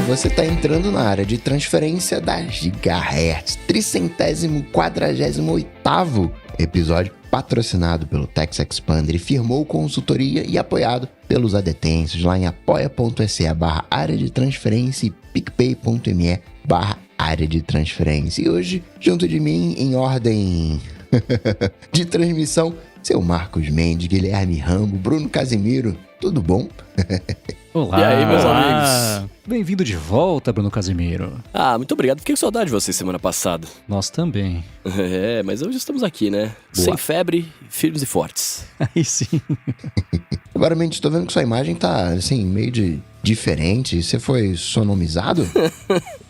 você está entrando na área de transferência da Gigahertz, 348º episódio, patrocinado pelo Tex Expander e firmou consultoria e apoiado pelos adetêncios lá em apoia.se/área de transferência e picpay.me/área de transferência. E hoje, junto de mim, em ordem de transmissão, seu Marcos Mendes, Guilherme Rambo, Bruno Casimiro, tudo bom? Olá! E aí, meus amigos? Bem-vindo de volta, Bruno Casimiro. Muito obrigado. Fiquei com saudade de você semana passada. Nós também. Mas hoje estamos aqui, né? Boa. Sem febre, firmes e fortes. Aí sim. Agora, Mendes, tô vendo que sua imagem tá, assim, meio de diferente. Você foi sonomizado?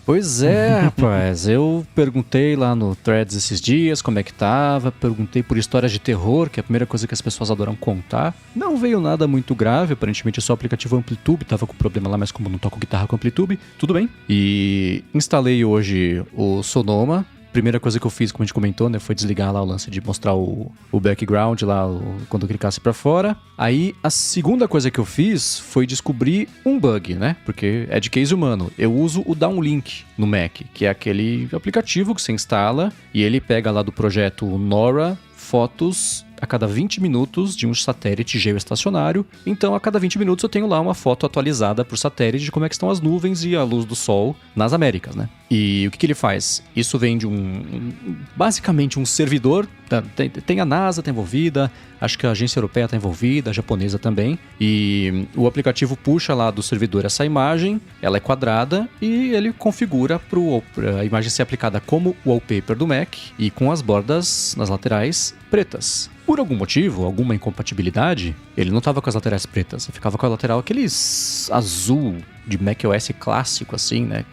Pois é, rapaz. Eu perguntei lá no Threads esses dias como é que tava. Perguntei por histórias de terror, que é a primeira coisa que as pessoas adoram contar. Não veio nada muito grave. Aparentemente é só o aplicativo Amplitude. Tava com problema lá, mas como não toco guitarra com Amplitude, tudo bem. E instalei hoje o Sonoma. Primeira coisa que eu fiz, como a gente comentou, né, foi desligar lá o lance de mostrar o background lá quando eu clicasse pra fora. Aí, a segunda coisa que eu fiz foi descobrir um bug, né? Porque é de case humano. Eu uso o Downlink no Mac, que é aquele aplicativo que você instala e ele pega lá do projeto Nora fotos a cada 20 minutos de um satélite geoestacionário. Então, a cada 20 minutos eu tenho lá uma foto atualizada por satélite de como é que estão as nuvens e a luz do sol nas Américas, né? E o que ele faz? Isso vem de basicamente um servidor. Tem a NASA tá envolvida, acho que a agência europeia está envolvida, a japonesa também. E o aplicativo puxa lá do servidor essa imagem, ela é quadrada e ele configura para a imagem ser aplicada como wallpaper do Mac e com as bordas nas laterais pretas. Por algum motivo, alguma incompatibilidade, ele não tava com as laterais pretas, ele ficava com a lateral aqueles azul de macOS clássico, assim, né?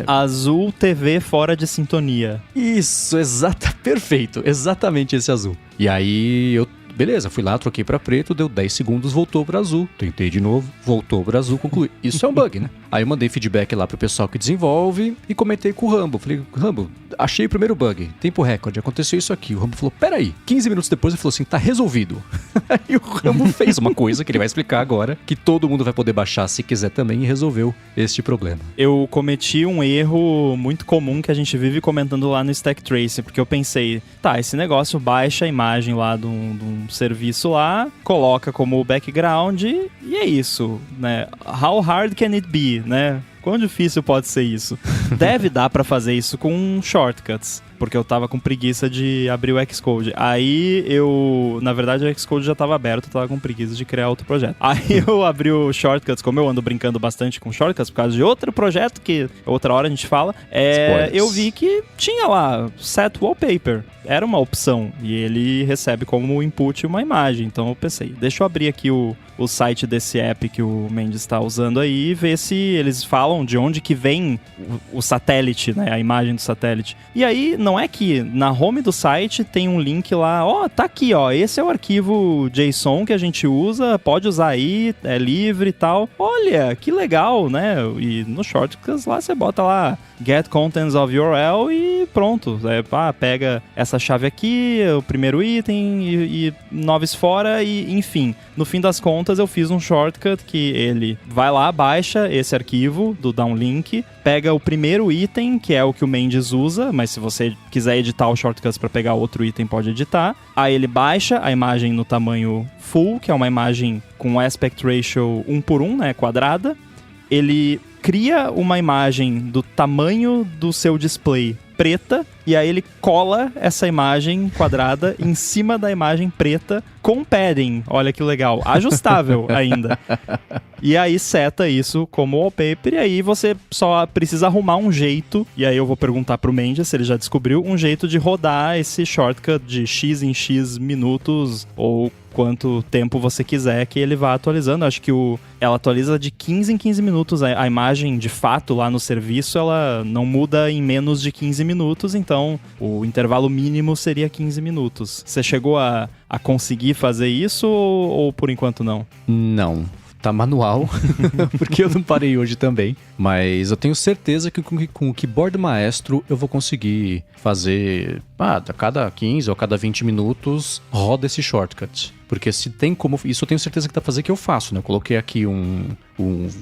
Azul TV fora de sintonia. Isso, perfeito, exatamente esse azul. E aí beleza, fui lá, troquei pra preto, deu 10 segundos, voltou pra azul. Tentei de novo, voltou pra azul, concluí. Isso é um bug, né? Aí eu mandei feedback lá pro pessoal que desenvolve e comentei com o Rambo. Falei, Rambo, achei o primeiro bug, tempo recorde, aconteceu isso aqui. O Rambo falou, peraí. 15 minutos depois ele falou assim, tá resolvido. Aí o Rambo fez uma coisa que ele vai explicar agora, que todo mundo vai poder baixar se quiser também e resolveu este problema. Eu cometi um erro muito comum que a gente vive comentando lá no Stack Trace, porque eu pensei, esse negócio baixa a imagem lá de um serviço lá, coloca como background e é isso, né? How hard can it be, né? Quão difícil pode ser isso? Deve dar pra fazer isso com shortcuts, porque eu tava com preguiça de abrir o Xcode. Aí na verdade o Xcode já tava aberto, eu tava com preguiça de criar outro projeto. Aí eu abri o shortcuts, como eu ando brincando bastante com shortcuts por causa de outro projeto que outra hora a gente fala, eu vi que tinha lá set wallpaper. Era uma opção e ele recebe como input uma imagem. Então eu pensei, deixa eu abrir aqui o site desse app que o Mendes está usando aí e ver se eles falam de onde que vem o satélite, né? A imagem do satélite. E aí, não é que na home do site tem um link lá, tá aqui, esse é o arquivo JSON que a gente usa, pode usar aí, é livre e tal. Olha, que legal, né? E no shortcuts lá você bota lá get contents of URL e pronto. Pega essa chave aqui, o primeiro item e noves fora e enfim. No fim das contas eu fiz um shortcut que ele vai lá, baixa esse arquivo do downlink, pega o primeiro item, que é o que o Mendes usa, mas se você quiser editar o shortcut para pegar outro item, pode editar. Aí ele baixa a imagem no tamanho full, que é uma imagem com aspect ratio 1:1, né, quadrada. Ele cria uma imagem do tamanho do seu display preta, e aí ele cola essa imagem quadrada em cima da imagem preta com padding. Olha que legal. Ajustável ainda. E aí seta isso como wallpaper, e aí você só precisa arrumar um jeito, e aí eu vou perguntar pro Mendes se ele já descobriu, um jeito de rodar esse shortcut de X em X minutos, ou quanto tempo você quiser que ele vá atualizando. Acho que ela atualiza de 15 em 15 minutos. A imagem, de fato, lá no serviço, ela não muda em menos de 15 minutos, então o intervalo mínimo seria 15 minutos. Você chegou a conseguir fazer isso ou por enquanto não? Não. Tá manual, porque eu não parei hoje também. Mas eu tenho certeza que com o Keyboard Maestro eu vou conseguir fazer... a cada 15 ou a cada 20 minutos roda esse shortcut. Porque se tem como... Isso eu tenho certeza que dá pra fazer que eu faço, né? Eu coloquei aqui um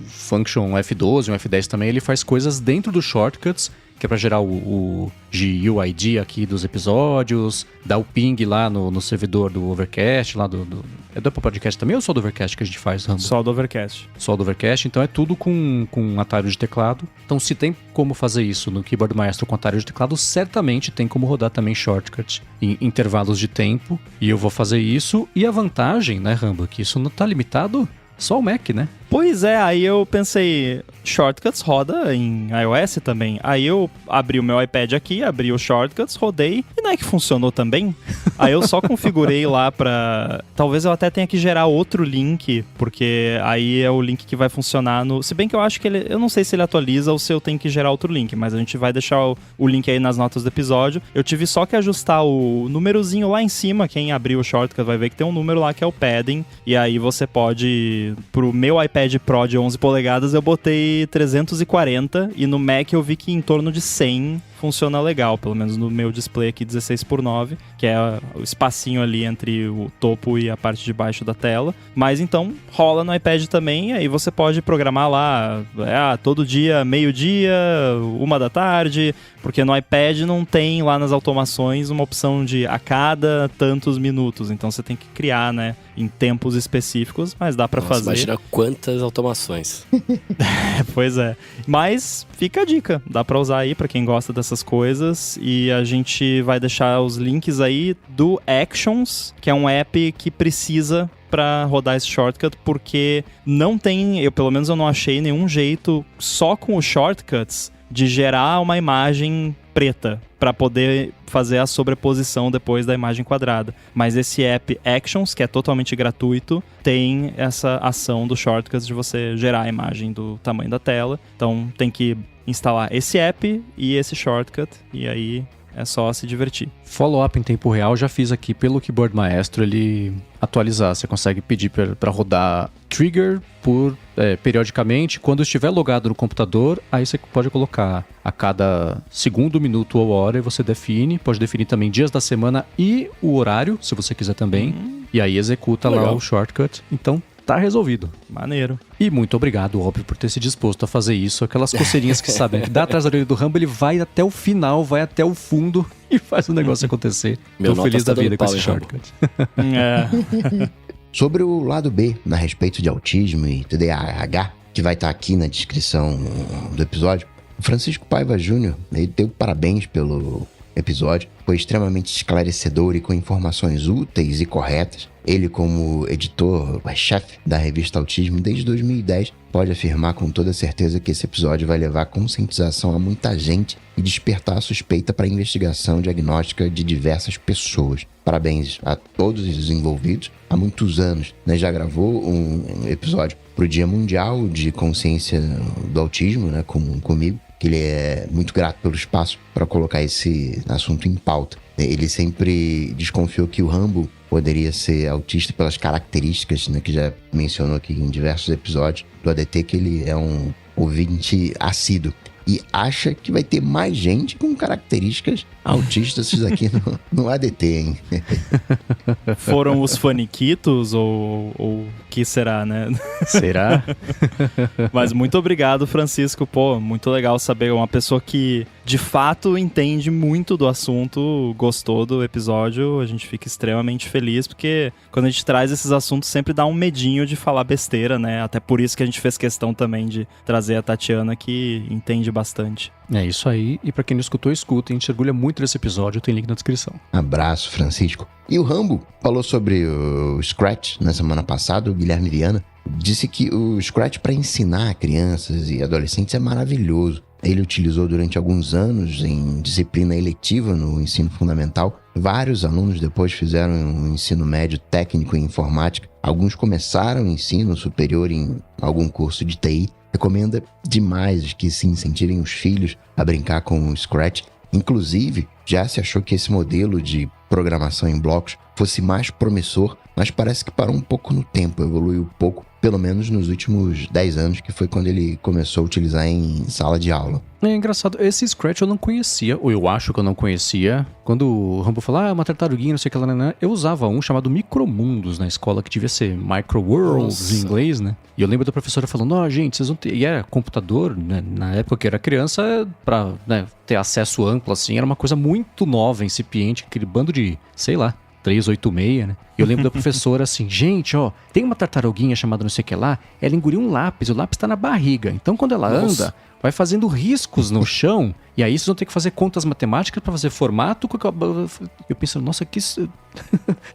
function F12, um F10 também. Ele faz coisas dentro dos shortcuts, que é pra gerar o GUID aqui dos episódios, dar o ping lá no servidor do Overcast, lá é do Apple Podcast também ou só do Overcast que a gente faz, Rambo? Só do Overcast. Só do Overcast, então é tudo com atalho de teclado. Então se tem como fazer isso no Keyboard Maestro com atalho de teclado, certamente tem como rodar também shortcut em intervalos de tempo. E eu vou fazer isso. E a vantagem, né, Rambo, que isso não tá limitado só ao Mac, né? Pois é, aí eu pensei, Shortcuts roda em iOS também. Aí eu abri o meu iPad aqui, abri o Shortcuts, rodei, e não é que funcionou também? Aí eu só configurei lá pra... Talvez eu até tenha que gerar outro link, porque aí é o link que vai funcionar no... Se bem que eu acho que ele... Eu não sei se ele atualiza ou se eu tenho que gerar outro link, mas a gente vai deixar o link aí nas notas do episódio. Eu tive só que ajustar o númerozinho lá em cima, quem abrir o Shortcut vai ver que tem um número lá que é o padding, e aí você pode... Pro meu iPad Pro de 11 polegadas eu botei 340 e no Mac eu vi que em torno de 100 funciona legal, pelo menos no meu display aqui 16:9, que é o espacinho ali entre o topo e a parte de baixo da tela. Mas então rola no iPad também, aí você pode programar lá todo dia, meio-dia, 1h, porque no iPad não tem lá nas automações uma opção de a cada tantos minutos, então você tem que criar, né, em tempos específicos, mas dá pra fazer. Imagina quantas automações. Pois é. Mas fica a dica, dá pra usar aí pra quem gosta dessas coisas, e a gente vai deixar os links aí do Actions, que é um app que precisa pra rodar esse shortcut, porque não tem, pelo menos eu não achei nenhum jeito só com os shortcuts de gerar uma imagem preta para poder fazer a sobreposição depois da imagem quadrada. Mas esse app Actions, que é totalmente gratuito, tem essa ação do shortcuts de você gerar a imagem do tamanho da tela. Então tem que instalar esse app e esse shortcut, e aí é só se divertir. Follow-up em tempo real, já fiz aqui pelo Keyboard Maestro, ele atualizar. Você consegue pedir para rodar trigger periodicamente. Quando estiver logado no computador, aí você pode colocar a cada segundo, minuto ou hora, e você define. Pode definir também dias da semana e o horário, se você quiser também. E aí executa lá o shortcut. Então, tá resolvido. Maneiro. E muito obrigado, óbvio, por ter se disposto a fazer isso. Aquelas coceirinhas que sabem que dá atrás da orelha do Rambo, ele vai até o final, vai até o fundo e faz o negócio acontecer. Meu Tô feliz da vida com esse pau, shortcut. Sobre o lado B, a respeito de autismo e TDAH, que vai estar aqui na descrição do episódio, o Francisco Paiva Júnior, ele deu parabéns pelo episódio, foi extremamente esclarecedor e com informações úteis e corretas. Ele, como editor-chefe da revista Autismo desde 2010, pode afirmar com toda certeza que esse episódio vai levar conscientização a muita gente e despertar a suspeita para a investigação diagnóstica de diversas pessoas. Parabéns a todos os envolvidos. Há muitos anos, né, já gravou um episódio para o Dia Mundial de Consciência do Autismo, né, comigo, que ele é muito grato pelo espaço para colocar esse assunto em pauta. Ele sempre desconfiou que o Rambo poderia ser autista pelas características, né, que já mencionou aqui em diversos episódios do ADT, que ele é um ouvinte assíduo. E acha que vai ter mais gente com características autistas aqui no ADT, hein? Foram os faniquitos ou que será, né? Será? Mas muito obrigado, Francisco. Pô, muito legal saber uma pessoa que de fato entende muito do assunto, gostou do episódio. A gente fica extremamente feliz, porque quando a gente traz esses assuntos sempre dá um medinho de falar besteira, né? Até por isso que a gente fez questão também de trazer a Tatiana, que entende bastante. É isso aí, e pra quem não escutou, escuta, a gente orgulha muito desse episódio, tem link na descrição. Abraço, Francisco. E o Rambo falou sobre o Scratch na semana passada, o Guilherme Viana disse que o Scratch para ensinar crianças e adolescentes é maravilhoso. Ele utilizou durante alguns anos em disciplina eletiva no ensino fundamental. Vários alunos depois fizeram um ensino médio técnico em informática. Alguns começaram o ensino superior em algum curso de TI. Recomenda demais que se incentivem os filhos a brincar com o Scratch. Inclusive, já se achou que esse modelo de programação em blocos fosse mais promissor, mas parece que parou um pouco no tempo, evoluiu pouco, pelo menos nos últimos 10 anos, que foi quando ele começou a utilizar em sala de aula. É engraçado, esse Scratch eu não conhecia, ou eu acho que eu não conhecia. Quando o Rambo falou, uma tartaruguinha, não sei o que lá, eu usava um chamado Micromundos na escola, que devia ser Microworlds em inglês, né? E eu lembro da professora falando, gente, vocês vão ter... E era computador, né? Na época que eu era criança, pra ter acesso amplo, assim, era uma coisa muito nova, incipiente, aquele bando de, sei lá, 386, né? E eu lembro da professora assim, gente, tem uma tartaruguinha chamada não sei o que lá, ela engoliu um lápis, o lápis tá na barriga. Então quando ela anda, vai fazendo riscos no chão, e aí vocês vão ter que fazer contas matemáticas pra fazer formato. Eu pensando, nossa, que...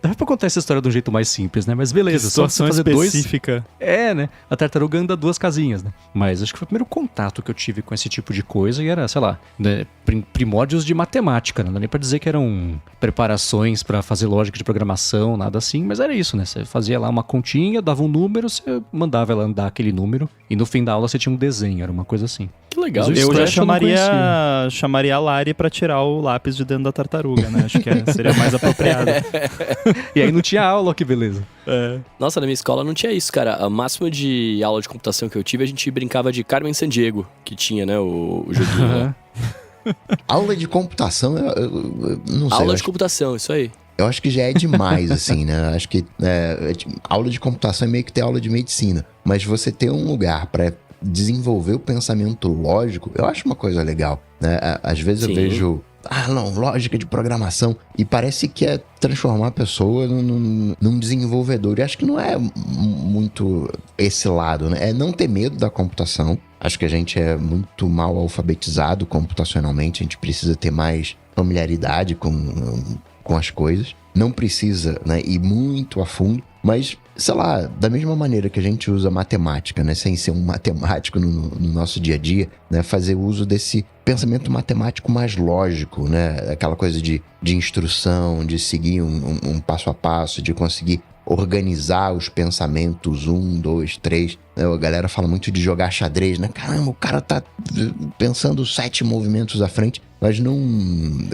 Dá pra contar essa história de um jeito mais simples, né? Mas beleza, só você fazer específica. Né? A tartaruga anda 2 casinhas, né? Mas acho que foi o primeiro contato que eu tive com esse tipo de coisa e era, sei lá, né, primórdios de matemática, né? Não dá nem pra dizer que eram preparações pra fazer lógica de programação, nada assim, mas era isso, né? Você fazia lá uma continha, dava um número, você mandava ela andar aquele número e no fim da aula você tinha um desenho, era uma coisa assim. Que legal. Eu já chamaria a Lari pra tirar o lápis de dentro da tartaruga, né? Acho que seria mais apropriado. E aí não tinha aula, que beleza. Nossa, na minha escola não tinha isso, cara. A máxima de aula de computação que eu tive, a gente brincava de Carmen Sandiego, que tinha, né, o joguinho lá. Aula de computação, eu não sei. Aula de computação, isso aí. Eu acho que já é demais, assim, né? Acho que aula de computação é meio que ter aula de medicina. Mas você ter um lugar pra desenvolver o pensamento lógico, eu acho uma coisa legal, né? Às vezes eu vejo... lógica de programação. E parece que é transformar a pessoa num desenvolvedor. E acho que não é muito esse lado, né? É não ter medo da computação. Acho que a gente é muito mal alfabetizado computacionalmente. A gente precisa ter mais familiaridade com as coisas. Não precisa, né, ir muito a fundo. Mas, sei lá, da mesma maneira que a gente usa matemática, né, sem ser um matemático no nosso dia a dia, né, fazer uso desse pensamento matemático mais lógico, né, aquela coisa de instrução, de seguir um passo a passo, de conseguir organizar os pensamentos, 1, 2, 3. A galera fala muito de jogar xadrez, né? Caramba, o cara tá pensando 7 movimentos à frente, mas não...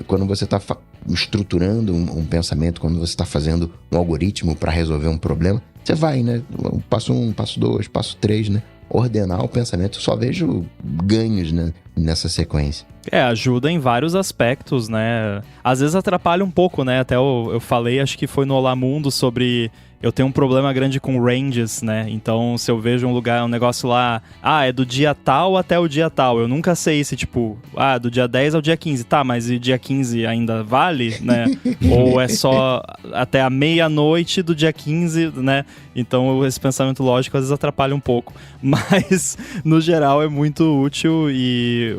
Quando você tá estruturando um pensamento, quando você tá fazendo um algoritmo para resolver um problema, você vai, né? Passo 1, passo 2, passo 3, né? Ordenar o pensamento, eu só vejo ganhos, né, nessa sequência. Ajuda em vários aspectos, né? Às vezes atrapalha um pouco, né? Até eu falei, acho que foi no Olá Mundo, sobre... Eu tenho um problema grande com ranges, né? Então, se eu vejo um negócio lá... é do dia tal até o dia tal. Eu nunca sei se, tipo... do dia 10 ao dia 15. Tá, mas e dia 15 ainda vale, né? Ou é só até a meia-noite do dia 15, né? Então, esse pensamento lógico às vezes atrapalha um pouco. Mas, no geral, é muito útil. E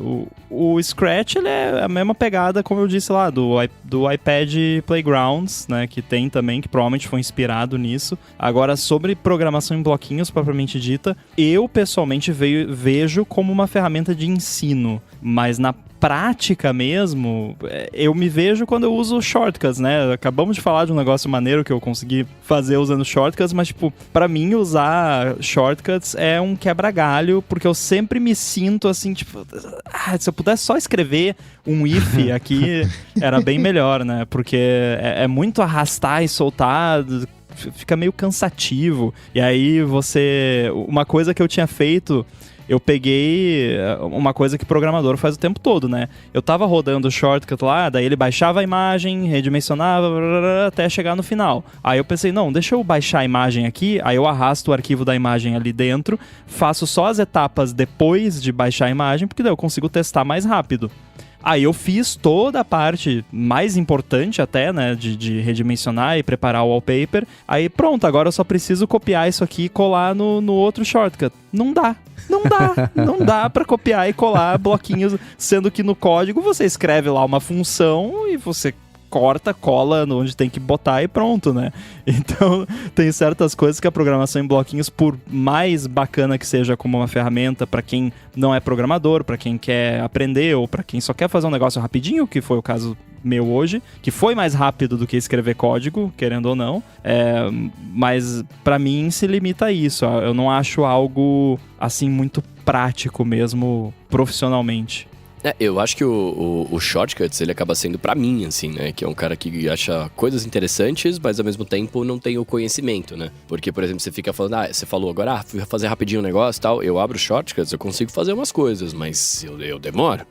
o Scratch, ele é a mesma pegada, como eu disse lá, do iPad Playgrounds, né? Que tem também, que provavelmente foi inspirado nisso. Agora, sobre programação em bloquinhos, propriamente dita, eu pessoalmente vejo como uma ferramenta de ensino, mas na prática mesmo, eu me vejo quando eu uso shortcuts, né? Acabamos de falar de um negócio maneiro que eu consegui fazer usando shortcuts, mas, tipo, pra mim usar shortcuts é um quebra-galho, porque eu sempre me sinto assim, tipo, se eu pudesse só escrever um if aqui, era bem melhor, né? Porque é muito arrastar e soltar, fica meio cansativo. E aí uma coisa que eu tinha feito, eu peguei uma coisa que o programador faz o tempo todo, né? Eu tava rodando o shortcut lá, daí ele baixava a imagem, redimensionava, até chegar no final. Aí eu pensei, não, deixa eu baixar a imagem aqui, aí eu arrasto o arquivo da imagem ali dentro, faço só as etapas depois de baixar a imagem, porque daí eu consigo testar mais rápido. Aí eu fiz toda a parte mais importante até, né, de redimensionar e preparar o wallpaper. Aí pronto, agora eu só preciso copiar isso aqui e colar no outro shortcut. Não dá pra copiar e colar bloquinhos, sendo que no código você escreve lá uma função e você corta, cola onde tem que botar e pronto, né? Então, tem certas coisas que a programação em bloquinhos, por mais bacana que seja como uma ferramenta para quem não é programador, para quem quer aprender ou para quem só quer fazer um negócio rapidinho, que foi o caso meu hoje, que foi mais rápido do que escrever código, querendo ou não, mas para mim se limita a isso. Eu não acho algo assim muito prático mesmo profissionalmente. Eu acho que o Shortcuts, ele acaba sendo pra mim, assim, né? Que é um cara que acha coisas interessantes, mas ao mesmo tempo não tem o conhecimento, né? Porque, por exemplo, você fica falando, você falou agora, fui fazer rapidinho um negócio e tal, eu abro o Shortcuts, eu consigo fazer umas coisas, mas eu demoro.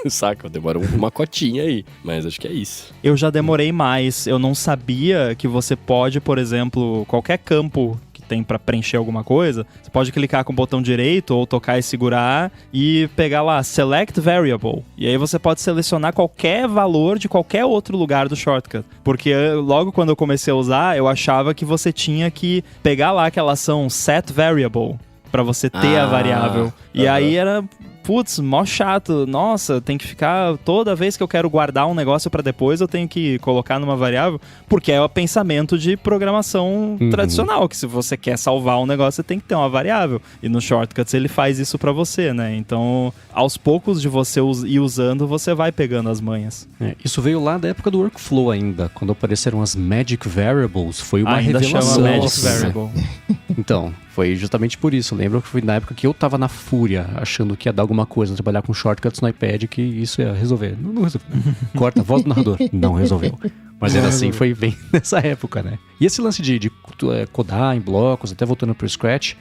Saca? Eu demoro uma cotinha aí, mas acho que é isso. Eu já demorei mais, eu não sabia que você pode, por exemplo, qualquer campo tem pra preencher alguma coisa, você pode clicar com o botão direito ou tocar e segurar e pegar lá Select Variable. E aí você pode selecionar qualquer valor de qualquer outro lugar do shortcut. Porque logo quando eu comecei a usar, eu achava que você tinha que pegar lá aquela ação Set Variable pra você ter a variável. E aí era... Putz, mó chato. Nossa, tem que ficar... Toda vez que eu quero guardar um negócio pra depois, eu tenho que colocar numa variável, porque é o pensamento de programação tradicional, que se você quer salvar um negócio, você tem que ter uma variável. E no Shortcuts ele faz isso pra você, né? Então, aos poucos de você ir usando, você vai pegando as manhas. Isso veio lá da época do Workflow ainda, quando apareceram as Magic Variables. Foi uma ainda revelação. Chama Magic Variable. Então, foi justamente por isso. Lembro que foi na época que eu tava na fúria, achando que ia dar alguma coisa, trabalhar com shortcuts no iPad, que isso ia resolver. Não resolveu. Corta a voz do narrador. Não resolveu. Mas era assim, foi bem nessa época, né? E esse lance de codar em blocos, até voltando pro Scratch,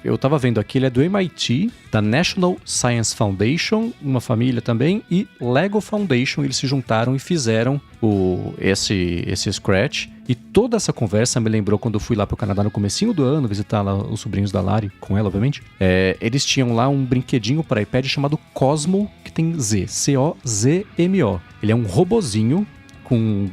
eu tava vendo aqui, ele é do MIT, da National Science Foundation, uma família também, e Lego Foundation, eles se juntaram e fizeram esse Scratch. E toda essa conversa me lembrou quando eu fui lá pro Canadá no comecinho do ano, visitar lá os sobrinhos da Lari, com ela, obviamente. Eles tinham lá um brinquedinho para iPad chamado Cosmo, que tem Z, C-O-Z-M-O. Ele é um robozinho,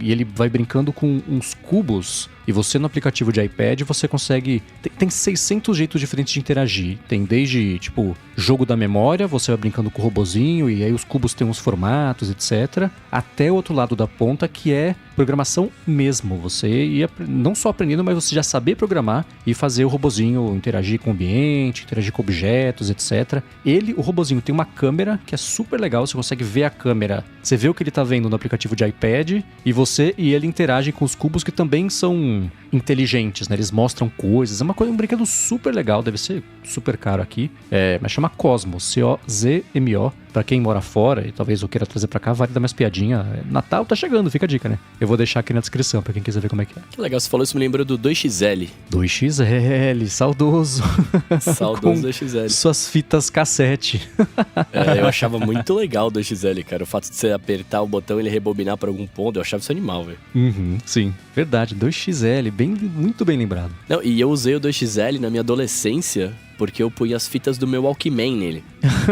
e ele vai brincando com uns cubos, e você no aplicativo de iPad você consegue... Tem 600 jeitos diferentes de interagir. Tem desde, tipo, jogo da memória, você vai brincando com o robozinho, e aí os cubos têm uns formatos, etc. Até o outro lado da ponta, que é programação mesmo. Você ia não só aprendendo, mas você já saber programar e fazer o robozinho interagir com o ambiente, interagir com objetos, etc. O robozinho tem uma câmera que é super legal, você consegue ver a câmera. Você vê o que ele tá vendo no aplicativo de iPad, e ele interage com os cubos que também são inteligentes, né? Eles mostram coisas. É um brinquedo super legal, deve ser super caro aqui. Mas chama Cosmo, C-O-Z-M-O. Pra quem mora fora e talvez eu queira trazer pra cá, vale dar mais piadinha. Natal tá chegando, fica a dica, né? Eu vou deixar aqui na descrição pra quem quiser ver como é que é. Que legal, você falou isso, me lembrou do 2XL. 2XL, saudoso. Saudoso 2XL. Suas fitas cassete. Eu achava muito legal o 2XL, cara. O fato de você apertar o botão e ele rebobinar pra algum ponto, eu achava isso animal, velho. Sim, verdade. 2XL, muito bem lembrado. Não, e eu usei o 2XL na minha adolescência porque eu punha as fitas do meu Walkman nele.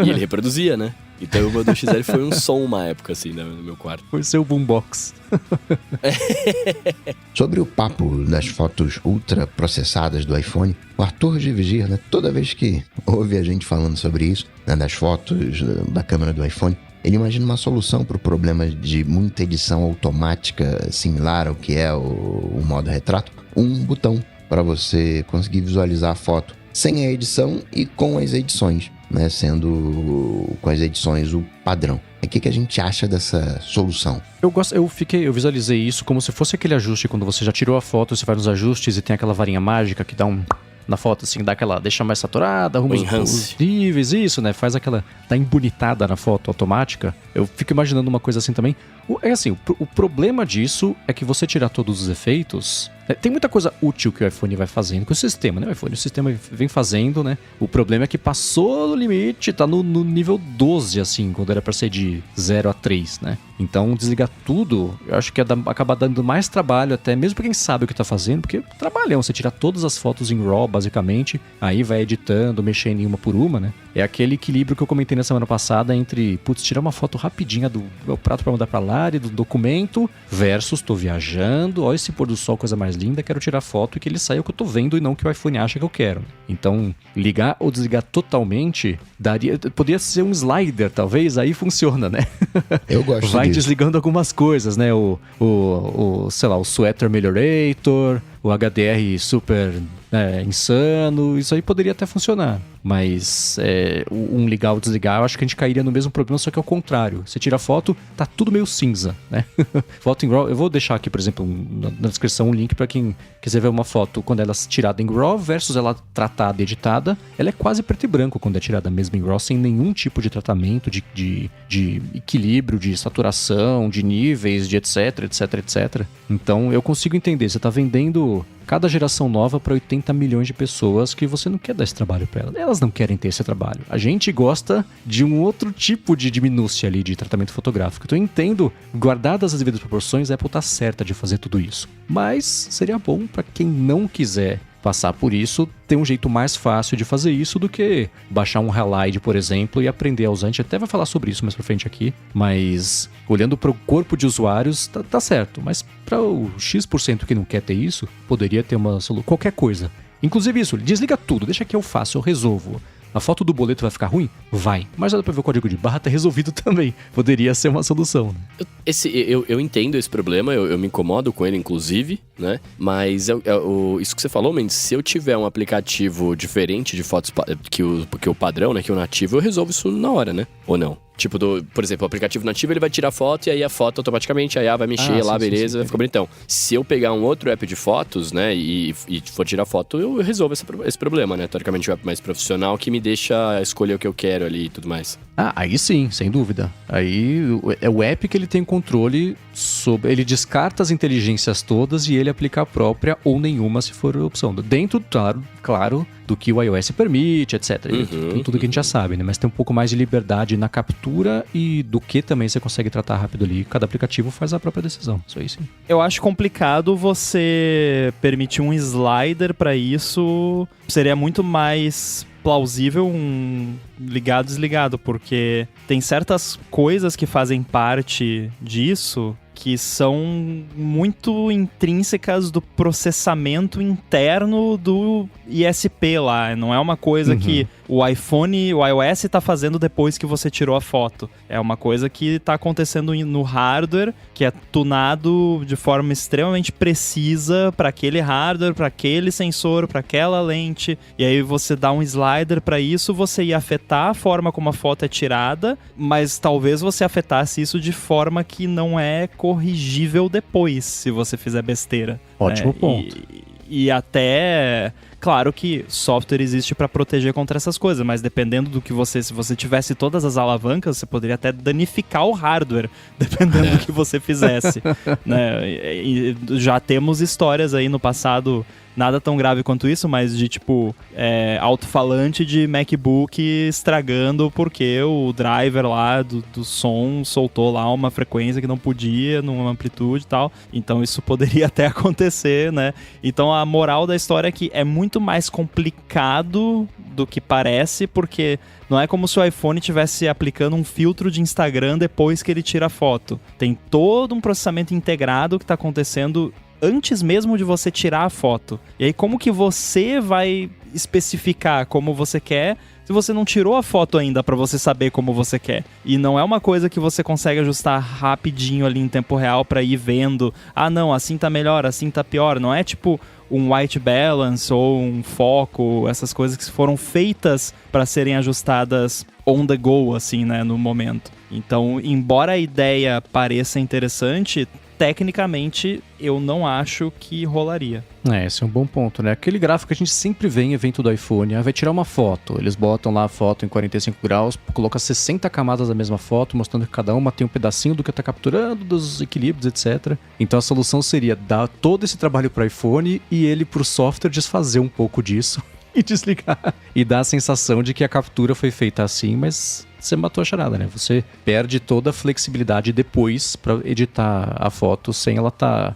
E ele reproduzia, né? Então o meu 2XL foi um som uma época, assim, no meu quarto. Foi seu boombox. Sobre o papo das fotos ultra processadas do iPhone, o Arthur de Vigir, né, toda vez que ouve a gente falando sobre isso, né, das fotos da câmera do iPhone, ele imagina uma solução para o problema de muita edição automática similar ao que é o modo retrato, um botão para você conseguir visualizar a foto sem a edição e com as edições, né, sendo com as edições o padrão. O que a gente acha dessa solução? Eu visualizei isso como se fosse aquele ajuste quando você já tirou a foto, você vai nos ajustes e tem aquela varinha mágica que dá na foto, assim, deixa mais saturada, arruma os níveis, isso, né? Faz dá embonitada na foto automática. Eu fico imaginando uma coisa assim também. O problema disso é que você tirar todos os efeitos... Tem muita coisa útil que o iPhone vai fazendo com o sistema, né? O sistema vem fazendo, né? O problema é que passou do limite, tá no nível 12, assim, quando era pra ser de 0 a 3, né? Então, desligar tudo, eu acho que acaba dando mais trabalho até, mesmo pra quem sabe o que tá fazendo, porque trabalhão, você tira todas as fotos em RAW, basicamente, aí vai editando, mexendo em uma por uma, né? É aquele equilíbrio que eu comentei na semana passada entre, tirar uma foto rapidinha do meu prato pra mandar pra Lari, do documento, versus tô viajando, ó esse pôr do sol, coisa mais linda, quero tirar foto e que ele saia o que eu tô vendo e não o que o iPhone acha que eu quero. Então, ligar ou desligar totalmente, poderia ser um slider, talvez, aí funciona, né? Eu gosto vai disso. Desligando algumas coisas, né? Sei lá, o Sweater Meliorator, o HDR super insano, isso aí poderia até funcionar. Mas um ligar ou desligar, eu acho que a gente cairia no mesmo problema, só que ao contrário. Você tira a foto, tá tudo meio cinza, né? Foto em RAW, eu vou deixar aqui, por exemplo, na descrição um link pra quem quiser ver uma foto quando ela é tirada em RAW versus ela tratada e editada. Ela é quase preto e branco quando é tirada mesmo em RAW, sem nenhum tipo de tratamento, de equilíbrio, de saturação, de níveis, de etc. Então eu consigo entender, você tá vendendo cada geração nova para 80 milhões de pessoas que você não quer dar esse trabalho para elas. Elas não querem ter esse trabalho. A gente gosta de um outro tipo de minúcia ali de tratamento fotográfico. Então eu entendo, guardadas as devidas proporções, a Apple tá certa de fazer tudo isso. Mas seria bom para quem não quiser passar por isso, ter um jeito mais fácil de fazer isso do que baixar um Halide, por exemplo, e aprender a usar. A gente até vai falar sobre isso mais pra frente aqui, mas olhando para o corpo de usuários, tá certo. Mas para o X% que não quer ter isso, poderia ter uma solução, qualquer coisa. Inclusive isso, desliga tudo, deixa que eu faço, eu resolvo. A foto do boleto vai ficar ruim? Vai. Mas dá pra ver o código de barra, tá resolvido também. Poderia ser uma solução, né? Eu entendo esse problema, eu me incomodo com ele, inclusive, né? Mas isso que você falou, Mendes, se eu tiver um aplicativo diferente de fotos que o padrão, né? Que o nativo, eu resolvo isso na hora, né? Ou não? Tipo, por exemplo, o aplicativo nativo, ele vai tirar foto e aí a foto automaticamente, a IA vai mexer lá, beleza, vai ficar bonitão. Se eu pegar um outro app de fotos, né, e for tirar foto, eu resolvo esse problema, né? Teoricamente, um app mais profissional que me deixa escolher o que eu quero ali e tudo mais. Aí sim, sem dúvida. Aí é o app que ele tem controle sobre... Ele descarta as inteligências todas e ele aplica a própria ou nenhuma, se for a opção. Dentro, claro, do que o iOS permite, etc. Tudo que a gente já sabe, né? Mas tem um pouco mais de liberdade na captura e do que também você consegue tratar rápido ali. Cada aplicativo faz a própria decisão. Isso aí sim. Eu acho complicado você permitir um slider pra isso. Seria muito mais plausível um ligado desligado, porque tem certas coisas que fazem parte disso que são muito intrínsecas do processamento interno do ISP lá. Não é uma coisa que o iPhone, o iOS tá fazendo depois que você tirou a foto. É uma coisa que tá acontecendo no hardware, que é tunado de forma extremamente precisa para aquele hardware, para aquele sensor, para aquela lente. E aí você dá um slider para isso, você ia afetar a forma como a foto é tirada, mas talvez você afetasse isso de forma que não é corrigível depois, se você fizer besteira. Ótimo ponto. E até... Claro que software existe para proteger contra essas coisas, mas dependendo do que se você tivesse todas as alavancas, você poderia até danificar o hardware, dependendo do que você fizesse. Né? E já temos histórias aí no passado, nada tão grave quanto isso, mas de tipo, alto-falante de MacBook estragando porque o driver lá do som soltou lá uma frequência que não podia, numa amplitude e tal. Então isso poderia até acontecer, né? Então a moral da história é que é muito mais complicado do que parece, porque não é como se o iPhone estivesse aplicando um filtro de Instagram depois que ele tira a foto. Tem todo um processamento integrado que está acontecendo antes mesmo de você tirar a foto. E aí como que você vai especificar como você quer se você não tirou a foto ainda para você saber como você quer? E não é uma coisa que você consegue ajustar rapidinho ali em tempo real para ir vendo, não, assim tá melhor, assim tá pior. Não é tipo um white balance ou um foco, essas coisas que foram feitas para serem ajustadas on the go, assim, né, no momento. Então, embora a ideia pareça interessante, tecnicamente eu não acho que rolaria. Esse é um bom ponto, né? Aquele gráfico que a gente sempre vê em evento do iPhone, vai tirar uma foto, eles botam lá a foto em 45 graus, coloca 60 camadas da mesma foto, mostrando que cada uma tem um pedacinho do que tá capturando, dos equilíbrios, etc. Então a solução seria dar todo esse trabalho pro iPhone e ele pro software desfazer um pouco disso e desligar. E dar a sensação de que a captura foi feita assim, mas você matou a charada, né? Você perde toda a flexibilidade depois pra editar a foto sem ela estar,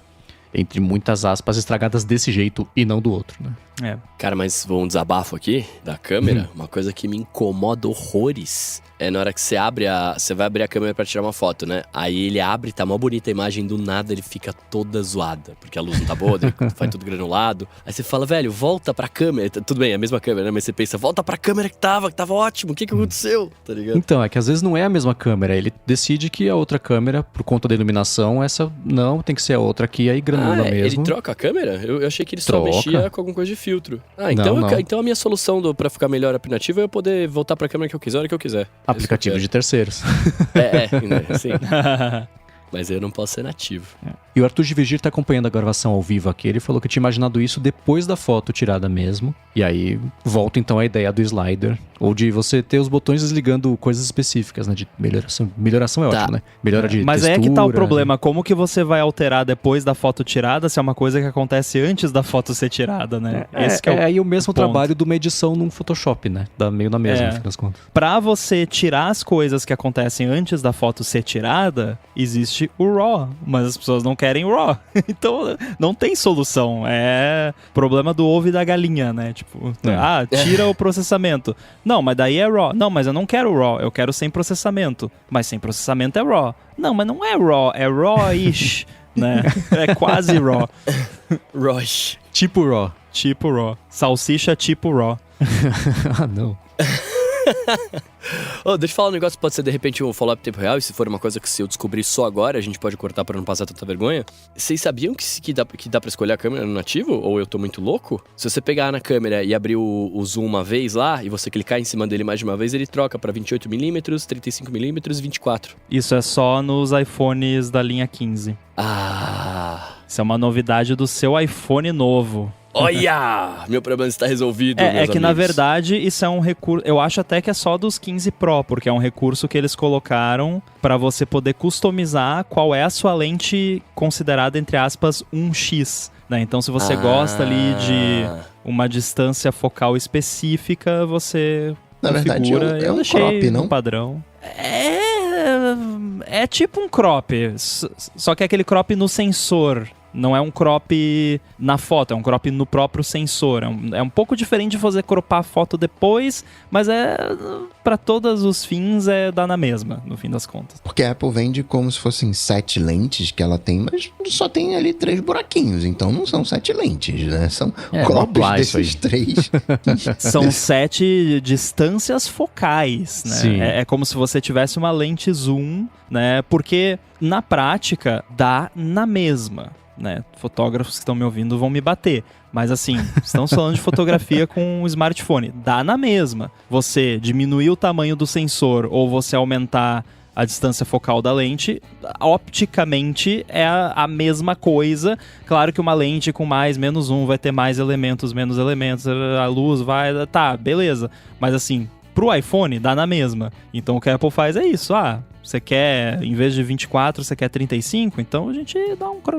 entre muitas aspas, estragadas desse jeito e não do outro, né? Cara, mas um desabafo aqui da câmera, uma coisa que me incomoda horrores é na hora que você vai abrir a câmera pra tirar uma foto, né? Aí ele abre, tá mó bonita a imagem, do nada ele fica toda zoada, porque a luz não tá boa, daí vai tudo granulado. Aí você fala, velho, volta pra câmera. Tudo bem, é a mesma câmera, né? Mas você pensa, volta pra câmera que tava ótimo, o que aconteceu? Tá ligado? Então, é que às vezes não é a mesma câmera, ele decide que a outra câmera, por conta da iluminação, essa não, tem que ser a outra aqui, aí granula mesmo. Ele troca a câmera? Eu achei que ele só mexia com alguma coisa de filtro. Então a minha solução pra ficar melhor aplicativo é eu poder voltar pra câmera que eu quiser, a hora que eu quiser. Aplicativo de terceiros. Sim. Mas eu não posso ser nativo. E o Arthur de Vigir tá acompanhando a gravação ao vivo aqui. Ele falou que tinha imaginado isso depois da foto tirada mesmo. E aí volta então a ideia do slider. Ou de você ter os botões desligando coisas específicas, né? De melhoração. Melhoração é ótimo, né? Melhora de Mas textura, é que tá o problema. Como que você vai alterar depois da foto tirada se é uma coisa que acontece antes da foto ser tirada, né? Esse que é aí o mesmo trabalho de uma edição num Photoshop, né? Dá meio na mesma, no fim das contas. Pra você tirar as coisas que acontecem antes da foto ser tirada, existe o RAW. Mas as pessoas não querem RAW. Então, não tem solução. É problema do ovo e da galinha, né? Tipo, tira o processamento. Não, mas daí é RAW. Não, mas eu não quero RAW, eu quero sem processamento. Mas sem processamento é RAW. Não, mas não é RAW, é RAW-ish, né? É quase RAW. RAW-ish. Tipo RAW. Tipo RAW. Salsicha tipo RAW. Ah, não. Deixa eu falar um negócio que pode ser de repente um follow-up tempo real. E se for uma coisa que se eu descobrir só agora, a gente pode cortar pra não passar tanta vergonha. Vocês sabiam que dá pra escolher a câmera no nativo? Ou eu tô muito louco? Se você pegar na câmera e abrir o zoom uma vez lá, e você clicar em cima dele mais de uma vez, ele troca pra 28mm, 35mm e 24. Isso é só nos iPhones da linha 15. Isso é uma novidade do seu iPhone novo. Olha! Meu problema está resolvido, meus amigos. Na verdade, isso é um recurso... Eu acho até que é só dos 15 Pro, porque é um recurso que eles colocaram para você poder customizar qual é a sua lente considerada, entre aspas, 1x. Né? Então, se você gosta ali de uma distância focal específica, você na configura. Verdade, é um crop, não? Um padrão. É tipo um crop, só que é aquele crop no sensor. Não é um crop na foto, é um crop no próprio sensor. É um pouco diferente de você cropar a foto depois, mas para todos os fins dá na mesma, no fim das contas. Porque a Apple vende como se fossem 7 lentes que ela tem, mas só tem ali 3 buraquinhos, então não são 7 lentes, né? São crops desses 3. São 7 distâncias focais, né? Sim. É como se você tivesse uma lente zoom, né? Porque na prática dá na mesma. Né? Fotógrafos que estão me ouvindo vão me bater. Mas assim, estamos falando de fotografia com um smartphone. Dá na mesma. Você diminuir o tamanho do sensor ou você aumentar a distância focal da lente, opticamente é a mesma coisa. Claro que uma lente com menos um vai ter mais elementos, menos elementos, a luz vai... Tá, beleza. Mas assim, pro iPhone dá na mesma. Então o que a Apple faz é isso. Você quer, em vez de 24, você quer 35? Então a gente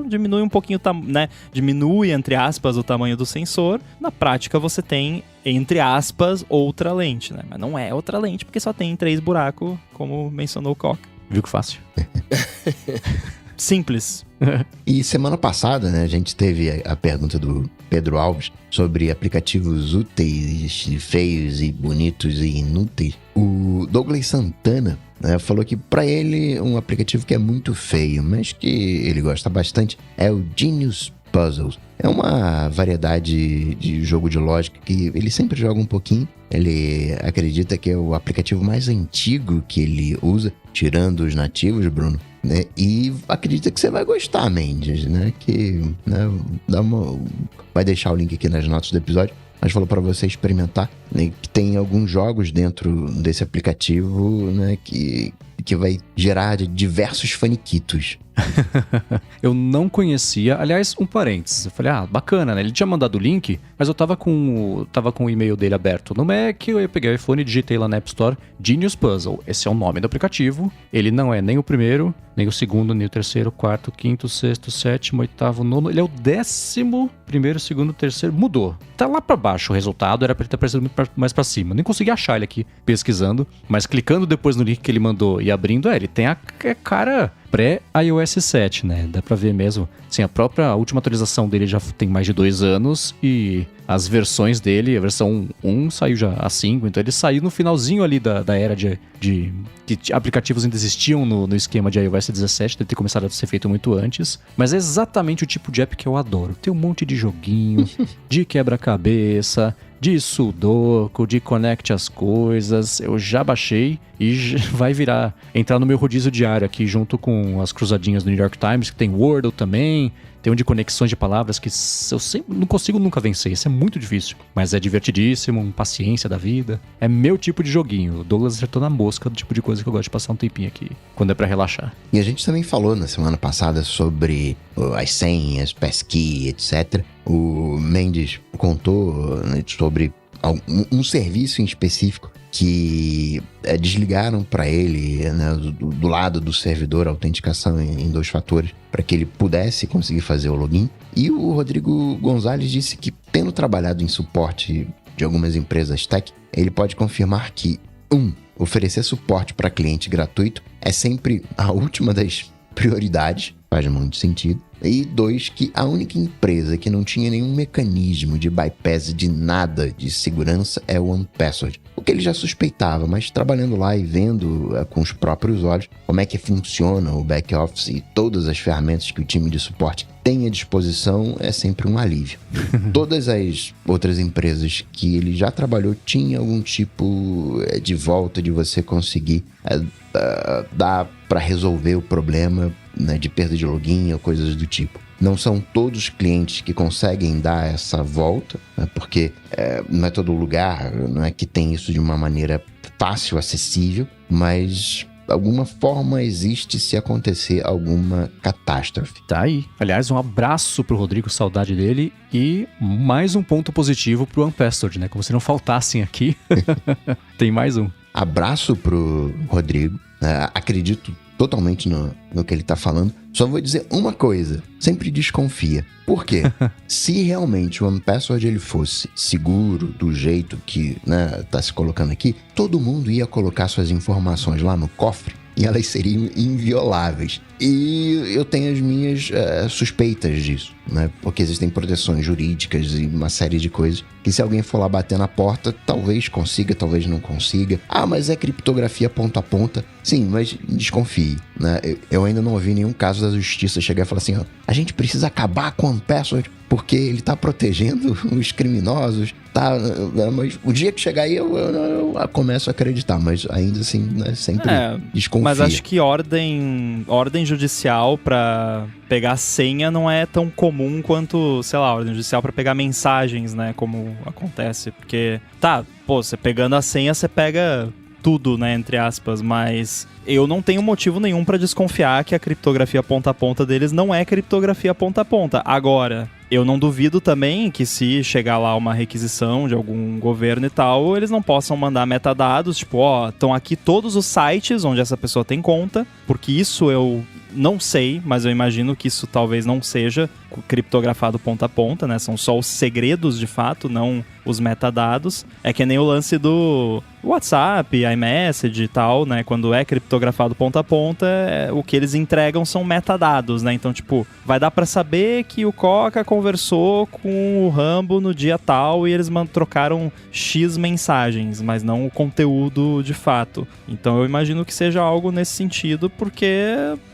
diminui um pouquinho, né? Diminui, entre aspas, o tamanho do sensor. Na prática você tem, entre aspas, outra lente, né? Mas não é outra lente, porque só tem 3 buracos, como mencionou o Coca. Viu que fácil? Simples. E semana passada, né, a gente teve a pergunta do Pedro Alves sobre aplicativos úteis, feios e bonitos e inúteis. O Douglas Santana, né, falou que para ele um aplicativo que é muito feio, mas que ele gosta bastante, é o Genius Puzzles. É uma variedade de jogo de lógica que ele sempre joga um pouquinho. Ele acredita que é o aplicativo mais antigo que ele usa, tirando os nativos, Bruno. Né? E acredita que você vai gostar, Mendes, né? Que, né, vai deixar o link aqui nas notas do episódio, mas falou para você experimentar, né, que tem alguns jogos dentro desse aplicativo, né, que vai gerar diversos faniquitos. Eu não conhecia, aliás, um parênteses. Eu falei, bacana, né? Ele tinha mandado o link, mas eu tava com o e-mail dele aberto no Mac, eu peguei o iPhone e digitei lá na App Store, Genius Puzzle. Esse é o nome do aplicativo. Ele não é nem o primeiro, nem o segundo, nem o terceiro, quarto, quinto, sexto, sétimo, oitavo, nono. Ele é o 10º, primeiro, segundo, terceiro. Mudou. Tá lá pra baixo o resultado, era pra ele ter aparecido muito mais pra cima. Nem consegui achar ele aqui pesquisando, mas clicando depois no link que ele mandou e abrindo, ele tem a cara pré-iOS 7, né? Dá pra ver mesmo. Assim, a última atualização dele já tem mais de 2 anos e as versões dele, a versão 1 saiu já a 5, então ele saiu no finalzinho ali da era de que aplicativos ainda existiam no esquema de iOS 17, deve ter começado a ser feito muito antes, mas é exatamente o tipo de app que eu adoro. Tem um monte de joguinho, de quebra-cabeça, de sudoku, de conecte as coisas, eu já baixei e vai entrar no meu rodízio diário aqui junto com as cruzadinhas do New York Times, que tem Wordle também, tem um de conexões de palavras que eu sempre não consigo nunca vencer, isso é muito difícil, mas é divertidíssimo, paciência da vida, é meu tipo de joguinho. O Douglas acertou na mosca do tipo de coisa que eu gosto de passar um tempinho aqui, quando é pra relaxar. E a gente também falou na semana passada sobre as senhas, passkey, etc. O Mendes contou, né, sobre um serviço em específico que desligaram para ele, né, do lado do servidor, a autenticação em 2 fatores, para que ele pudesse conseguir fazer o login. E o Rodrigo Gonzalez disse que, tendo trabalhado em suporte de algumas empresas tech, ele pode confirmar que, oferecer suporte para cliente gratuito é sempre a última das prioridades, faz muito sentido. E 2, que a única empresa que não tinha nenhum mecanismo de bypass de nada de segurança é o OnePassword. O que ele já suspeitava, mas trabalhando lá e vendo com os próprios olhos como é que funciona o back-office e todas as ferramentas que o time de suporte tem à disposição, é sempre um alívio. Todas as outras empresas que ele já trabalhou tinham algum tipo de volta de você conseguir dar para resolver o problema, né, de perda de login ou coisas do tipo. Não são todos os clientes que conseguem dar essa volta, né, porque não é todo lugar, não é que tem isso de uma maneira fácil, acessível, mas alguma forma existe se acontecer alguma catástrofe. Tá aí. Aliás, um abraço pro Rodrigo, saudade dele, e mais um ponto positivo pro OnePassword, né? Como se não faltassem aqui. Tem mais um. Abraço pro Rodrigo. Acredito totalmente no que ele tá falando. Só vou dizer uma coisa. Sempre desconfia. Por quê? Se realmente o OnePassword ele fosse seguro do jeito que, né, tá se colocando aqui, todo mundo ia colocar suas informações lá no cofre e elas seriam invioláveis. E eu tenho as minhas suspeitas disso, né? Porque existem proteções jurídicas e uma série de coisas que, se alguém for lá bater na porta, talvez consiga, talvez não consiga. Ah, mas é criptografia ponta a ponta. Sim, mas desconfie, né? Eu ainda não ouvi nenhum caso da justiça chegar e falar assim, ó, a gente precisa acabar com o OnePassword porque ele tá protegendo os criminosos, tá? Mas o dia que chegar aí eu começo a acreditar, mas ainda assim, né, sempre desconfia. Mas acho que ordem judicial pra pegar senha não é tão comum quanto, sei lá, ordem judicial pra pegar mensagens, né, como acontece, porque, você pegando a senha, você pega tudo, né, entre aspas, mas eu não tenho motivo nenhum pra desconfiar que a criptografia ponta a ponta deles não é criptografia ponta a ponta. Agora, eu não duvido também que, se chegar lá uma requisição de algum governo e tal, eles não possam mandar metadados, tipo, estão aqui todos os sites onde essa pessoa tem conta, porque isso eu não sei, mas eu imagino que isso talvez não seja criptografado ponta a ponta, né? São só os segredos de fato, não os metadados. É que nem o lance do WhatsApp, iMessage e tal, né? Quando é criptografado ponta a ponta, o que eles entregam são metadados, né? Então, tipo, vai dar pra saber que o Coca conversou com o Rambo no dia tal e eles trocaram X mensagens, mas não o conteúdo de fato. Então eu imagino que seja algo nesse sentido, porque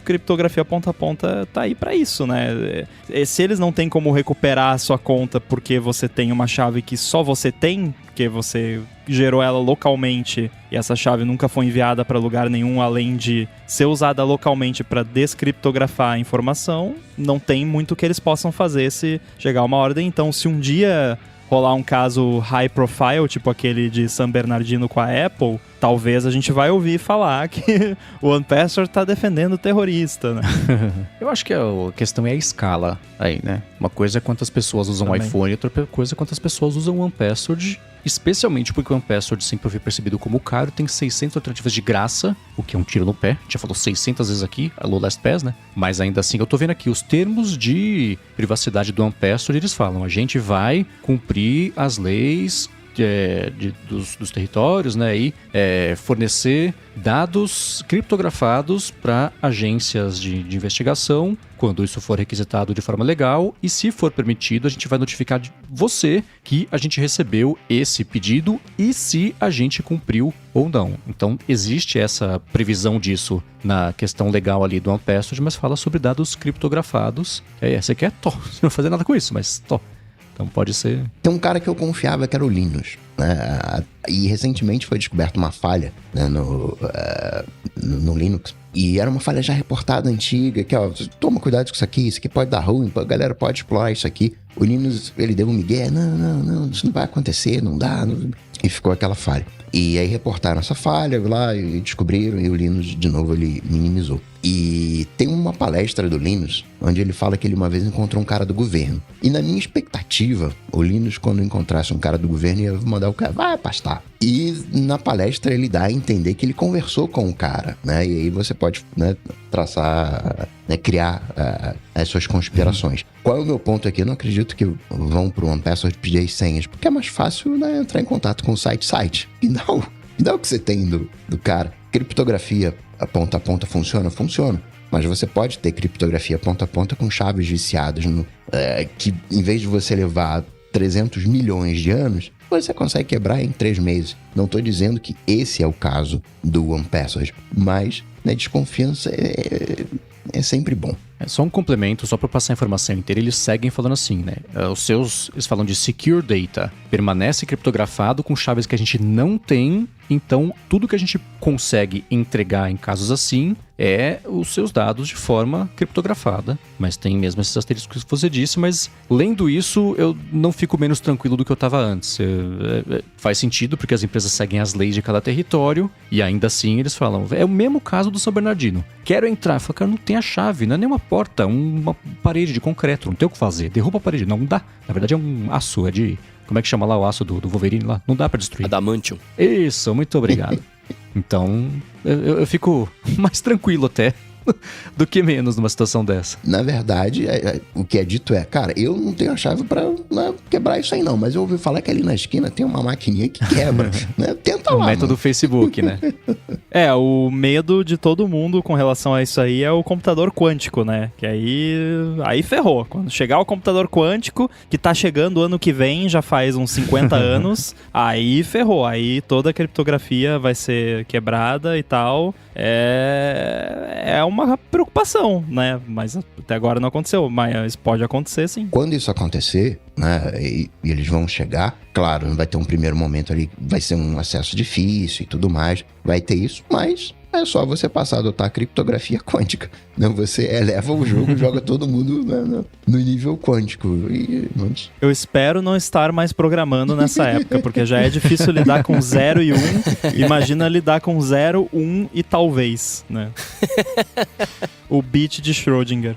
criptografia ponta a ponta tá aí pra isso, né? Se eles não têm como recuperar a sua conta porque você tem uma chave que só você tem, porque você gerou ela localmente e essa chave nunca foi enviada para lugar nenhum além de ser usada localmente para descriptografar a informação, não tem muito que eles possam fazer se chegar uma ordem. Então, se um dia rolar um caso high profile, tipo aquele de San Bernardino com a Apple, talvez a gente vai ouvir falar que o OnePassword tá defendendo o terrorista, né? Eu acho que a questão é a escala aí, né? Uma coisa é quantas pessoas usam o iPhone, outra coisa é quantas pessoas usam o OnePassword, especialmente porque o OnePassword sempre foi percebido como caro, tem 600 alternativas de graça, o que é um tiro no pé. A gente já falou 600 vezes aqui, alô LastPass, né? Mas ainda assim, eu tô vendo aqui os termos de privacidade do OnePassword, eles falam, a gente vai cumprir as leis dos territórios, né, e fornecer dados criptografados para agências de investigação, quando isso for requisitado de forma legal, e se for permitido, a gente vai notificar você que a gente recebeu esse pedido e se a gente cumpriu ou não. Então, existe essa previsão disso na questão legal ali do OnePassword, mas fala sobre dados criptografados. Você quer? Você não vai fazer nada com isso, mas então pode ser... Tem um cara que eu confiava que era o Linus, né? E recentemente foi descoberta uma falha, né, no Linux. E era uma falha já reportada antiga, que toma cuidado com isso aqui pode dar ruim, a galera pode explorar isso aqui. O Linus, ele deu um migué, não, isso não vai acontecer, não dá, e ficou aquela falha. E aí reportaram essa falha lá e descobriram, e o Linus, de novo, ele minimizou. E tem uma palestra do Linus, onde ele fala que ele uma vez encontrou um cara do governo. E na minha expectativa, o Linus, quando encontrasse um cara do governo, ia mandar o cara, vai pastar. E na palestra ele dá a entender que ele conversou com o cara, né? E aí você pode, né, traçar, né, criar as suas conspirações. Qual é o meu ponto aqui? Eu não acredito que vão pro OnePassword pedir as senhas, porque é mais fácil, né, entrar em contato com o site. E dá o que você tem do cara. Criptografia ponta a ponta funciona? Funciona. Mas você pode ter criptografia ponta a ponta com chaves viciadas, que em vez de você levar 300 milhões de anos, você consegue quebrar em 3 meses. Não estou dizendo que esse é o caso do OnePassword, mas, né, desconfiança é sempre bom. Só um complemento, só para passar a informação inteira, eles seguem falando assim, né? Eles falam de secure data, permanece criptografado com chaves que a gente não tem, então tudo que a gente consegue entregar em casos assim é os seus dados de forma criptografada, mas tem mesmo esses asteriscos que você disse, mas lendo isso eu não fico menos tranquilo do que eu estava antes. Faz sentido porque as empresas seguem as leis de cada território e ainda assim eles falam, é o mesmo caso do São Bernardino, quero entrar, eu falo, cara, não tem a chave, não é nenhuma porta, uma parede de concreto, não tem o que fazer, derruba a parede, não dá, na verdade é um aço, como é que chama lá o aço do Wolverine lá? Não dá pra destruir. Adamantium. Isso, muito obrigado. Então, eu fico mais tranquilo até do que menos numa situação dessa. Na verdade, o que é dito cara, eu não tenho a chave pra quebrar isso aí não, mas eu ouvi falar que ali na esquina tem uma maquininha que quebra, né? Tenta lá. O método Facebook, né? O medo de todo mundo com relação a isso aí é o computador quântico, né? Que aí ferrou. Quando chegar o computador quântico, que tá chegando ano que vem, já faz uns 50 anos, aí ferrou. Aí toda a criptografia vai ser quebrada e tal. É uma preocupação, né? Mas até agora não aconteceu, mas pode acontecer sim. Quando isso acontecer, né, e eles vão chegar, claro, vai ter um primeiro momento ali, vai ser um acesso difícil e tudo mais, vai ter isso, mas é só você passar a adotar a criptografia quântica. Não, você eleva o jogo e joga todo mundo no nível quântico. Eu espero não estar mais programando nessa época, porque já é difícil lidar com 0 e 1. Imagina lidar com 0, 1 e talvez, né? O bit de Schrödinger.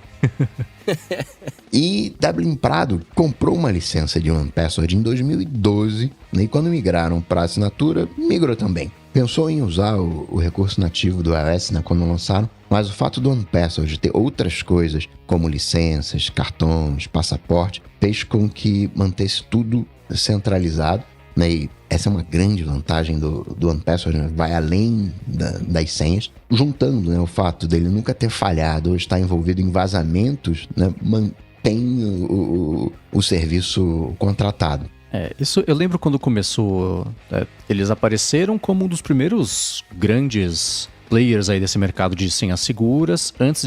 E Dublin Prado comprou uma licença de OnePassword em 2012, né, e quando migraram para assinatura, migrou também. Pensou em usar o recurso nativo do iOS, né, quando lançaram, mas o fato do OnePassword ter outras coisas, como licenças, cartões, passaporte, fez com que mantesse tudo centralizado, né, e essa é uma grande vantagem do OnePassword, né, vai além das senhas, juntando, né, o fato dele nunca ter falhado ou estar envolvido em vazamentos, né, mantém o serviço contratado. Isso eu lembro quando começou, eles apareceram como um dos primeiros grandes players aí desse mercado de senhas seguras, antes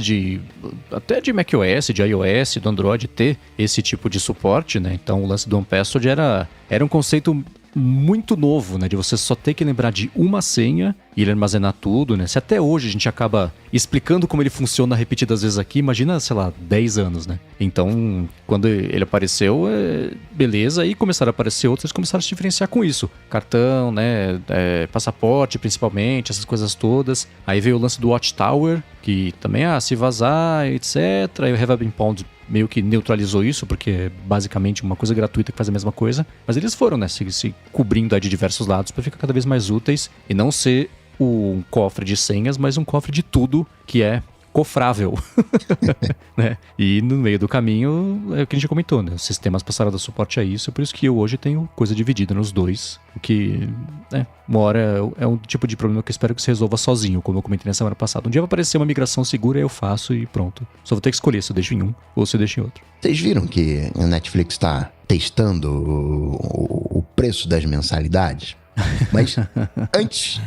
até de macOS, de iOS, do Android ter esse tipo de suporte, né? Então o lance do OnePassword era um conceito muito novo, né? De você só ter que lembrar de uma senha e ele armazenar tudo, né? Se até hoje a gente acaba explicando como ele funciona repetidas vezes aqui, imagina, sei lá, 10 anos, né? Então, quando ele apareceu, beleza, aí começaram a aparecer outros, eles começaram a se diferenciar com isso. Cartão, né? Passaporte, principalmente, essas coisas todas. Aí veio o lance do Watchtower, que também, se vazar, etc. Aí o Have Been Pwned meio que neutralizou isso, porque é basicamente uma coisa gratuita que faz a mesma coisa. Mas eles foram, né, se cobrindo aí de diversos lados para ficar cada vez mais úteis e não ser um cofre de senhas, mas um cofre de tudo que é cofrável. Né? E no meio do caminho, é o que a gente comentou, né? Os sistemas passaram a dar suporte a isso, por isso que eu hoje tenho coisa dividida nos dois, o que, uma hora é um tipo de problema que eu espero que se resolva sozinho, como eu comentei na semana passada. Um dia vai aparecer uma migração segura, eu faço e pronto. Só vou ter que escolher se eu deixo em um ou se eu deixo em outro. Vocês viram que a Netflix está testando o preço das mensalidades? Mas antes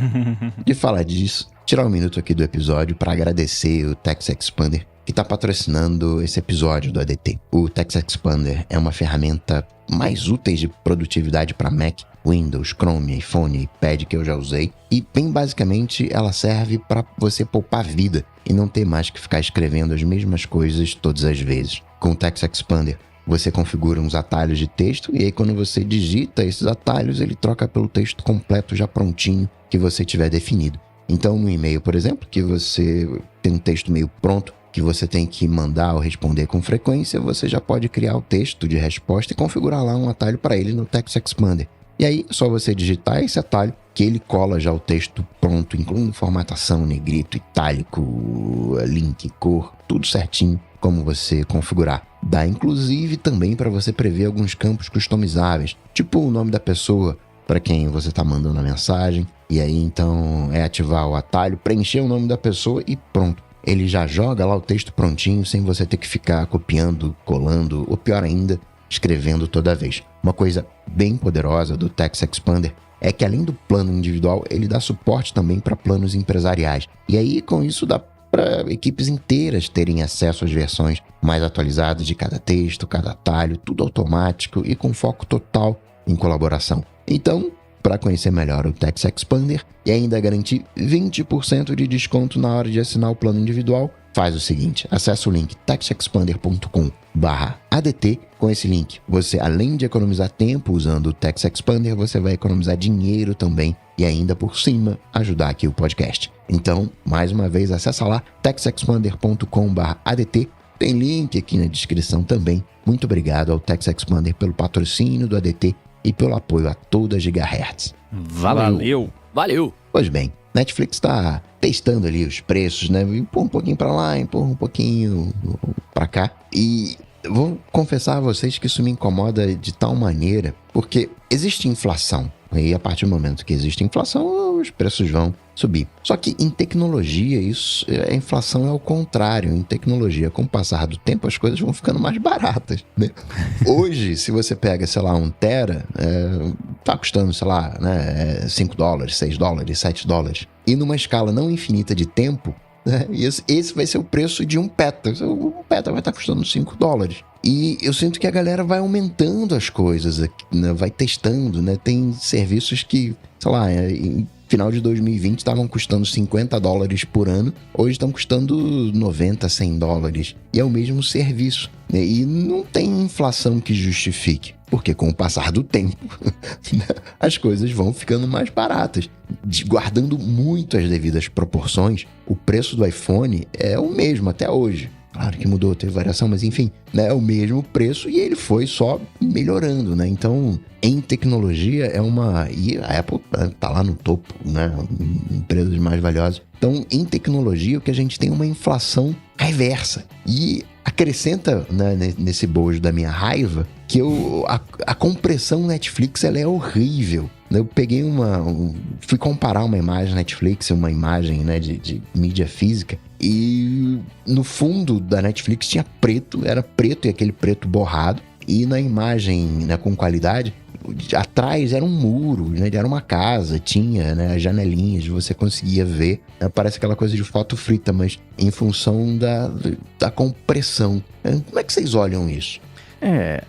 de falar disso, tirar um minuto aqui do episódio para agradecer o Text Expander que está patrocinando esse episódio do ADT. O Text Expander é uma ferramenta mais útil de produtividade para Mac, Windows, Chrome, iPhone, iPad que eu já usei. E bem basicamente ela serve para você poupar vida e não ter mais que ficar escrevendo as mesmas coisas todas as vezes. Com o Text Expander você configura uns atalhos de texto e aí quando você digita esses atalhos, ele troca pelo texto completo já prontinho que você tiver definido. Então no e-mail, por exemplo, que você tem um texto meio pronto, que você tem que mandar ou responder com frequência, você já pode criar o texto de resposta e configurar lá um atalho para ele no Text Expander. E aí é só você digitar esse atalho que ele cola já o texto pronto, incluindo formatação, negrito, itálico, link, cor, tudo certinho como você configurar. Dá inclusive também para você prever alguns campos customizáveis, tipo o nome da pessoa para quem você está mandando a mensagem, e aí então é ativar o atalho, preencher o nome da pessoa e pronto. Ele já joga lá o texto prontinho sem você ter que ficar copiando, colando, ou pior ainda, escrevendo toda vez. Uma coisa bem poderosa do Text Expander é que além do plano individual, ele dá suporte também para planos empresariais. E aí com isso dá para equipes inteiras terem acesso às versões mais atualizadas de cada texto, cada atalho, tudo automático e com foco total em colaboração. Então, para conhecer melhor o Text Expander e ainda garantir 20% de desconto na hora de assinar o plano individual, faz o seguinte, acessa o link textexpander.com/ADT. Com esse link, você além de economizar tempo usando o Text Expander, você vai economizar dinheiro também e ainda por cima ajudar aqui o podcast. Então, mais uma vez, acessa lá textexpander.com/ADT. Tem link aqui na descrição também. Muito obrigado ao Text Expander pelo patrocínio do ADT e pelo apoio a toda Gigahertz. Valeu! Pois bem, Netflix está testando ali os preços, né? Empurra um pouquinho para lá, empurra um pouquinho para cá. E vou confessar a vocês que isso me incomoda de tal maneira, porque existe inflação. E a partir do momento que existe inflação, os preços vão subir. Só que em tecnologia, a inflação é o contrário. Em tecnologia, com o passar do tempo, as coisas vão ficando mais baratas, né? Hoje, se você pega, sei lá, 1 tera, tá custando, sei lá, né, $5, $6, $7. E numa escala não infinita de tempo, né, esse vai ser o preço de 1 peta. O peta vai estar custando $5. E eu sinto que a galera vai aumentando as coisas, né? Vai testando, né? Tem serviços que, sei lá, em final de 2020 estavam custando $50 por ano, hoje estão custando $90, $100. E é o mesmo serviço, né? E não tem inflação que justifique, porque com o passar do tempo, as coisas vão ficando mais baratas. Guardando muito as devidas proporções, o preço do iPhone é o mesmo até hoje. Claro que mudou, teve variação, mas enfim, né, é o mesmo preço e ele foi só melhorando, né? Então, em tecnologia e a Apple tá lá no topo, né? Empresas mais valiosas. Então, em tecnologia, o que a gente tem é uma inflação reversa. E acrescenta, né, nesse bojo da minha raiva que a compressão Netflix ela é horrível. Eu peguei fui comparar uma imagem Netflix, uma imagem, né, de mídia física, e no fundo da Netflix era preto e aquele preto borrado, e na imagem, né, com qualidade, atrás era um muro, né, era uma casa, tinha, né, as janelinhas, você conseguia ver, né, parece aquela coisa de foto frita, mas em função da compressão. Como é que vocês olham isso? É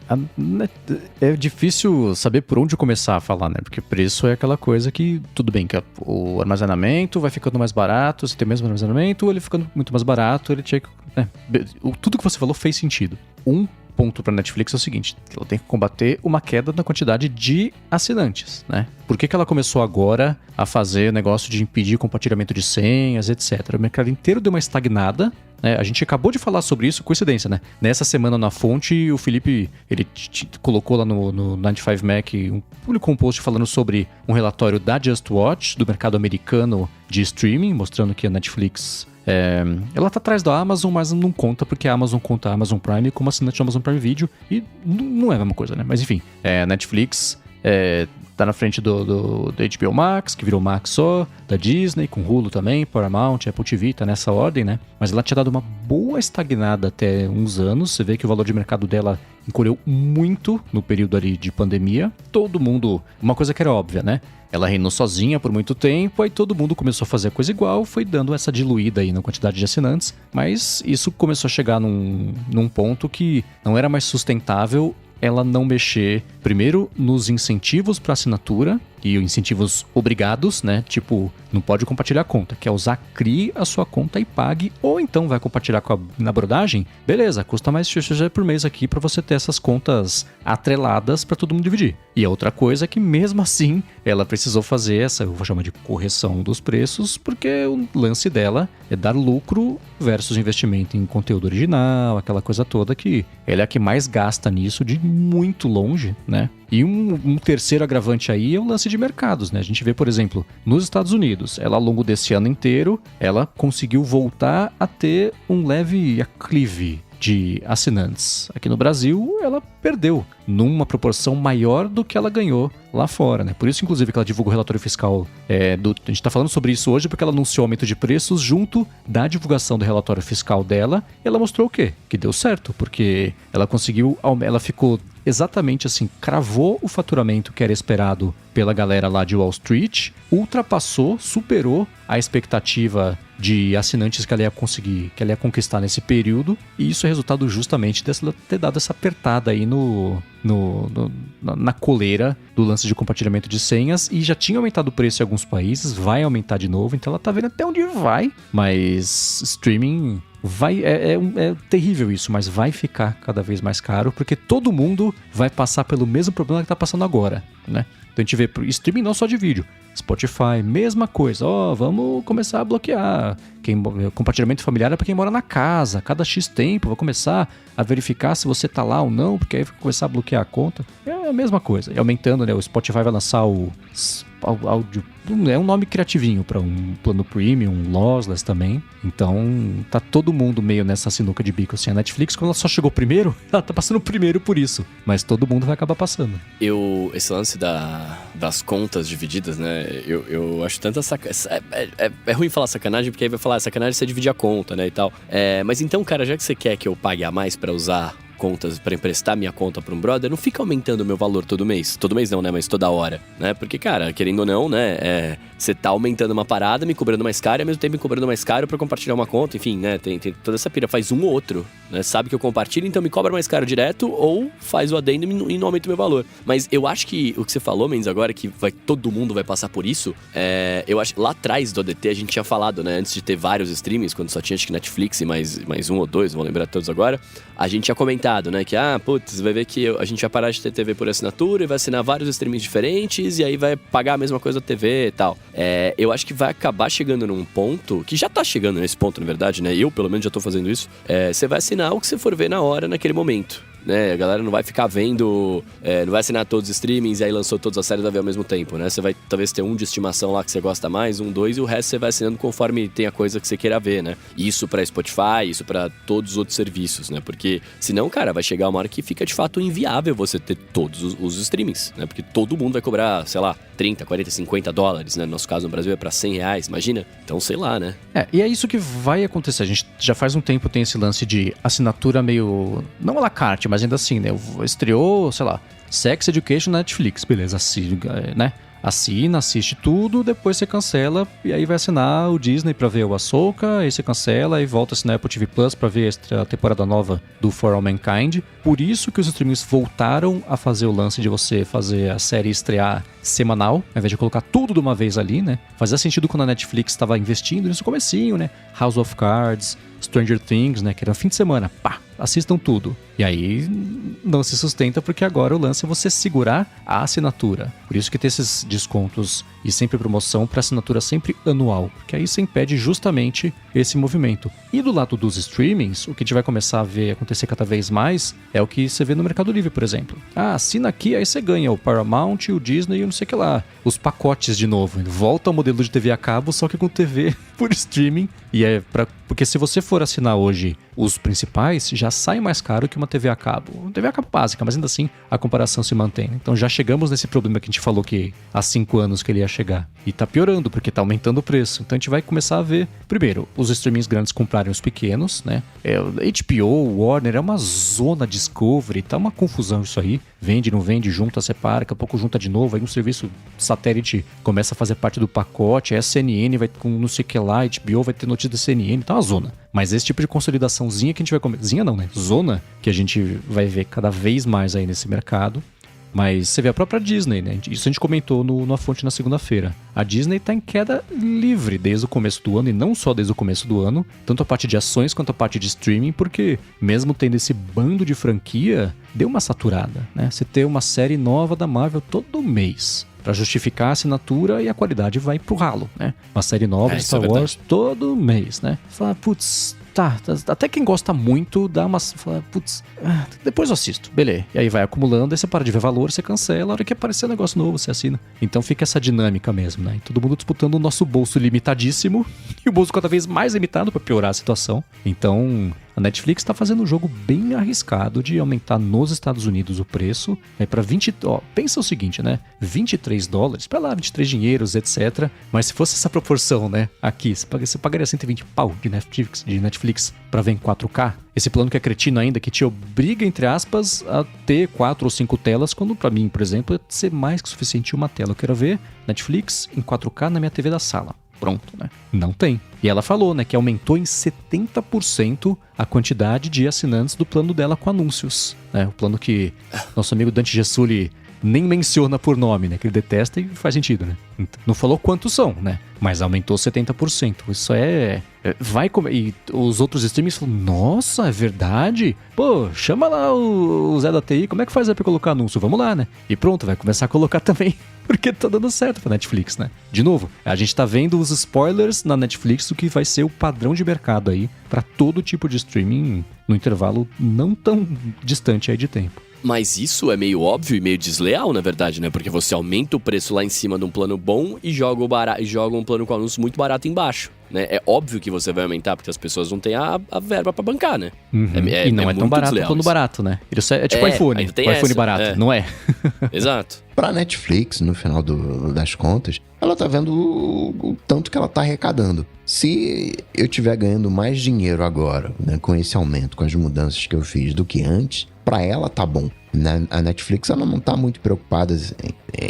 difícil saber por onde começar a falar, né? Porque preço é aquela coisa que, tudo bem, que o armazenamento vai ficando mais barato, você tem o mesmo armazenamento, ele ficando muito mais barato, ele tinha que... Tudo que você falou fez sentido. Um ponto para Netflix é o seguinte, ela tem que combater uma queda na quantidade de assinantes, né? Por que ela começou agora a fazer negócio de impedir compartilhamento de senhas, etc? O mercado inteiro deu uma estagnada, né? A gente acabou de falar sobre isso, coincidência, né? Nessa semana na Fonte, o Felipe, ele colocou lá no 95Mac, publicou um post falando sobre um relatório da Just Watch, do mercado americano de streaming, mostrando que a Netflix Ela tá atrás da Amazon, mas não conta porque a Amazon conta a Amazon Prime como assinante do Amazon Prime Video e não é a mesma coisa, né? Mas enfim, Netflix tá na frente do HBO Max, que virou Max só, da Disney, com Hulu também, Paramount, Apple TV, tá nessa ordem, né? Mas ela tinha dado uma boa estagnada até uns anos. Você vê que o valor de mercado dela encolheu muito no período ali de pandemia. Todo mundo... Uma coisa que era óbvia, né? Ela reinou sozinha por muito tempo, aí todo mundo começou a fazer coisa igual, foi dando essa diluída aí na quantidade de assinantes, mas isso começou a chegar num ponto que não era mais sustentável ela não mexer, primeiro, nos incentivos para assinatura, e incentivos obrigados, né? Tipo, não pode compartilhar a conta. Quer usar, crie a sua conta e pague. Ou então vai compartilhar na brodagem. Beleza, custa mais XXG por mês aqui para você ter essas contas atreladas para todo mundo dividir. E a outra coisa é que mesmo assim, ela precisou fazer essa, eu vou chamar de correção dos preços, porque o lance dela é dar lucro versus investimento em conteúdo original, aquela coisa toda que ela é a que mais gasta nisso de muito longe, né? E um terceiro agravante aí é o lance de mercados, né? A gente vê, por exemplo, nos Estados Unidos, ela ao longo desse ano inteiro, ela conseguiu voltar a ter um leve aclive de assinantes. Aqui no Brasil, ela perdeu numa proporção maior do que ela ganhou lá fora, né? Por isso, inclusive, que ela divulga o relatório fiscal a gente tá falando sobre isso hoje porque ela anunciou o aumento de preços junto da divulgação do relatório fiscal dela. E ela mostrou o quê? Que deu certo, porque ela conseguiu... Ela ficou exatamente assim, cravou o faturamento que era esperado pela galera lá de Wall Street, ultrapassou, superou a expectativa de assinantes que ela ia conseguir, que ela ia conquistar nesse período, e isso é resultado justamente dela ter dado essa apertada aí na coleira do lance de compartilhamento de senhas, e já tinha aumentado o preço em alguns países, vai aumentar de novo, então ela tá vendo até onde vai, mas streaming... É terrível isso, mas vai ficar cada vez mais caro, porque todo mundo vai passar pelo mesmo problema que está passando agora, né? Então a gente vê streaming não só de vídeo, Spotify, mesma coisa. Vamos começar a bloquear. Compartilhamento familiar é para quem mora na casa. Cada X tempo, vou começar a verificar se você tá lá ou não, porque aí vai começar a bloquear a conta. É a mesma coisa. E aumentando, né? O Spotify vai lançar o áudio. É um nome criativinho para um plano premium, lossless também. Então, tá todo mundo meio nessa sinuca de bico. Assim, a Netflix, quando ela só chegou primeiro, ela tá passando primeiro por isso. Mas todo mundo vai acabar passando. Esse lance das contas divididas, né? Eu acho tanta sacanagem. É ruim falar sacanagem, porque aí vai falar sacanagem você dividir a conta, né? E tal. Mas então, cara, já que você quer que eu pague a mais pra usar contas, pra emprestar minha conta pra um brother, não fica aumentando o meu valor todo mês. Todo mês não, né? Mas toda hora, né? Porque, cara, querendo ou não, né? Você tá aumentando uma parada, me cobrando mais caro, e ao mesmo tempo me cobrando mais caro pra compartilhar uma conta. Enfim, né? Tem toda essa pira. Faz um ou outro, né? Sabe que eu compartilho, então me cobra mais caro direto, ou faz o adendo e não aumenta o meu valor. Mas eu acho que o que você falou, Mendes, agora, que todo mundo vai passar por isso, eu acho lá atrás do ADT a gente tinha falado, né? Antes de ter vários streamings, quando só tinha, acho que Netflix e mais um ou dois, não vou lembrar todos agora, a gente tinha comentado, né? Que, putz, vai ver que a gente vai parar de ter TV por assinatura e vai assinar vários streamings diferentes e aí vai pagar a mesma coisa da TV e tal. Eu acho que vai acabar chegando num ponto, que já tá chegando nesse ponto, na verdade, né? Eu, pelo menos, já tô fazendo isso. Você vai assinar o que você for ver na hora, naquele momento. Né? A galera não vai ficar vendo, não vai assinar todos os streamings e aí lançou todas as séries da ver ao mesmo tempo, né? Você vai talvez ter um de estimação lá que você gosta mais, 1, 2, e o resto você vai assinando conforme tem a coisa que você queira ver, né? Isso pra Spotify, isso pra todos os outros serviços, né? Porque senão, cara, vai chegar uma hora que fica de fato inviável você ter todos os streamings, né? Porque todo mundo vai cobrar, sei lá, 30, 40, 50 dólares, né? No nosso caso, no Brasil é pra 100 reais, imagina? Então, sei lá, né? E é isso que vai acontecer. A gente já faz um tempo tem esse lance de assinatura meio... não à la carte, mas ainda assim, né? Estreou, sei lá, Sex Education na Netflix. Beleza, né? Assina, assiste tudo, depois você cancela e aí vai assinar o Disney pra ver o Ahsoka, aí você cancela e volta a assinar Apple TV Plus pra ver a temporada nova do For All Mankind. Por isso que os streamings voltaram a fazer o lance de você fazer a série estrear semanal, ao invés de colocar tudo de uma vez ali, né? Fazia sentido quando a Netflix estava investindo nisso no comecinho, né? House of Cards, Stranger Things, né? Que era no fim de semana, pá, assistam tudo. E aí não se sustenta porque agora o lance é você segurar a assinatura. Por isso que tem esses descontos e sempre promoção para assinatura sempre anual, porque aí você impede justamente esse movimento. E do lado dos streamings, o que a gente vai começar a ver acontecer cada vez mais é o que você vê no Mercado Livre, por exemplo. Assina aqui, aí você ganha o Paramount, o Disney e não sei o que lá. Os pacotes de novo. Volta ao modelo de TV a cabo, só que com TV por streaming E porque se você for assinar hoje os principais, já sai mais caro que uma TV a cabo. Uma TV a cabo básica, mas ainda assim a comparação se mantém. Então já chegamos nesse problema que a gente falou que há 5 anos que ele ia chegar. E tá piorando, porque tá aumentando o preço. Então a gente vai começar a ver, primeiro, os streamings grandes comprarem os pequenos, né? HBO, Warner, é uma zona Discovery, tá uma confusão isso aí. Vende, não vende, junta, separa, daqui a pouco junta de novo, aí um serviço satélite começa a fazer parte do pacote, a CNN vai com não sei o que lá, HBO vai ter notícia da CNN, tá uma zona. Mas esse tipo de consolidaçãozinha que a gente vai comer, zinha não, né? Zona que a gente vai ver cada vez mais aí nesse mercado. Mas você vê a própria Disney, né? Isso a gente comentou na fonte na segunda-feira. A Disney tá em queda livre desde o começo do ano, e não só desde o começo do ano, tanto a parte de ações quanto a parte de streaming, porque mesmo tendo esse bando de franquia, deu uma saturada, né? Você ter uma série nova da Marvel todo mês, pra justificar a assinatura, e a qualidade vai pro ralo, né? Uma série nova de Star Wars todo mês, né? Fala, putz, tá, até quem gosta muito dá uma... Fala, putz, depois eu assisto, beleza. E aí vai acumulando, aí você para de ver valor, você cancela, a hora que aparecer um negócio novo, você assina. Então fica essa dinâmica mesmo, né? E todo mundo disputando o nosso bolso limitadíssimo e o bolso cada vez mais limitado pra piorar a situação. Então... a Netflix está fazendo um jogo bem arriscado de aumentar nos Estados Unidos o preço para 20... pensa o seguinte, né? $23, para lá, 23 dinheiros, etc. Mas se fosse essa proporção, né? Aqui, você pagaria 120 pau de Netflix para ver em 4K. Esse plano que é cretino ainda, que te obriga, entre aspas, a ter 4 ou 5 telas, quando para mim, por exemplo, é ser mais que suficiente uma tela. Eu quero ver Netflix em 4K na minha TV da sala. Pronto, né? Não tem. E ela falou, né, que aumentou em 70% a quantidade de assinantes do plano dela com anúncios, né? O plano que nosso amigo Dante Gessulli nem menciona por nome, né? Que ele detesta e faz sentido, né? Não falou quantos são, né? Mas aumentou 70%. Isso vai comer. E os outros streamings falam, nossa, é verdade? Pô, chama lá o Zé da TI, como é que faz aí pra colocar anúncio? Vamos lá, né? E pronto, vai começar a colocar também. Porque tá dando certo pra Netflix, né? De novo, a gente tá vendo os spoilers na Netflix do que vai ser o padrão de mercado aí pra todo tipo de streaming no intervalo não tão distante aí de tempo. Mas isso é meio óbvio e meio desleal, na verdade, né? Porque você aumenta o preço lá em cima de um plano bom e joga um plano com anúncio muito barato embaixo, né? É óbvio que você vai aumentar, porque as pessoas não têm a verba pra bancar, né? Uhum. E não é tão barato o plano barato, né? Isso é tipo iPhone, o iPhone barato, não é? Exato. Pra Netflix, no final das contas, ela tá vendo o tanto que ela tá arrecadando. Se eu tiver ganhando mais dinheiro agora, né, com esse aumento, com as mudanças que eu fiz do que antes, pra ela tá bom. A Netflix, ela não tá muito preocupada,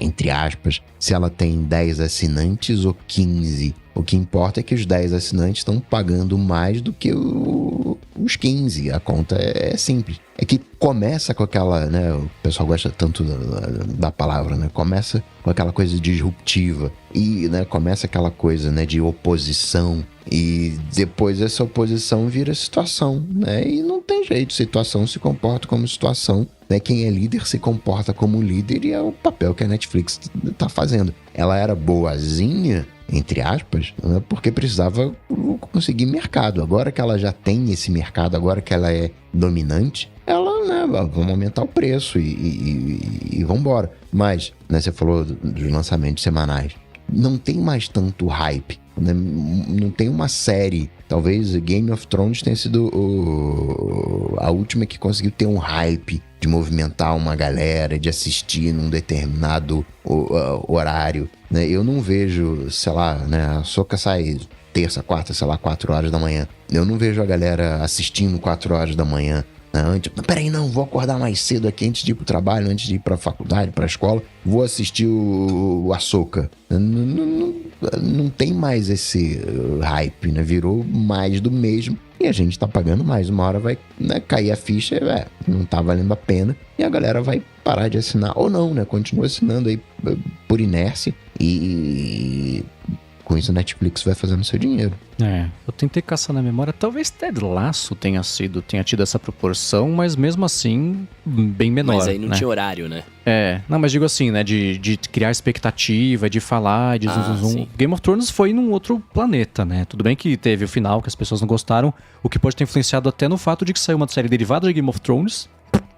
entre aspas, se ela tem 10 assinantes ou 15. O que importa é que os 10 assinantes estão pagando mais do que os 15. A conta é simples. É que começa com aquela, né? O pessoal gosta tanto da palavra, né? Começa com aquela coisa disruptiva. E, né, começa aquela coisa, né, de oposição. E depois essa oposição vira situação, né? E não tem jeito. Situação se comporta como situação. Né? Quem é líder se comporta como líder, e é o papel que a Netflix tá fazendo. Ela era boazinha, entre aspas, né? Porque precisava conseguir mercado. Agora que ela já tem esse mercado, agora que ela é dominante, ela, né, vamos aumentar o preço e vamos embora. Mas, né, você falou dos lançamentos semanais. Não tem mais tanto hype, né? Não tem uma série. Talvez Game of Thrones tenha sido a última que conseguiu ter um hype de movimentar uma galera, de assistir num determinado horário, né? Eu não vejo, sei lá, né, a Ahsoka sai terça, quarta, sei lá, 4 horas da manhã. Eu não vejo a galera assistindo 4 horas da manhã. Peraí, não, vou acordar mais cedo aqui antes de ir pro trabalho, antes de ir pra faculdade, pra escola, vou assistir o Ahsoka. Não tem mais esse hype, né? Virou mais do mesmo e a gente tá pagando mais. Uma hora vai, né, cair a ficha, não tá valendo a pena, e a galera vai parar de assinar, ou não, né? Continua assinando aí por inércia e com isso a Netflix vai fazendo seu dinheiro. Eu tentei caçar na memória, talvez Ted Lasso tenha tido essa proporção, mas mesmo assim, bem menor. Mas aí não tinha horário, né? Não, mas digo assim, né, de criar expectativa, de falar, de zoom. Game of Thrones foi num outro planeta, né? Tudo bem que teve o final que as pessoas não gostaram, o que pode ter influenciado até no fato de que saiu uma série derivada de Game of Thrones,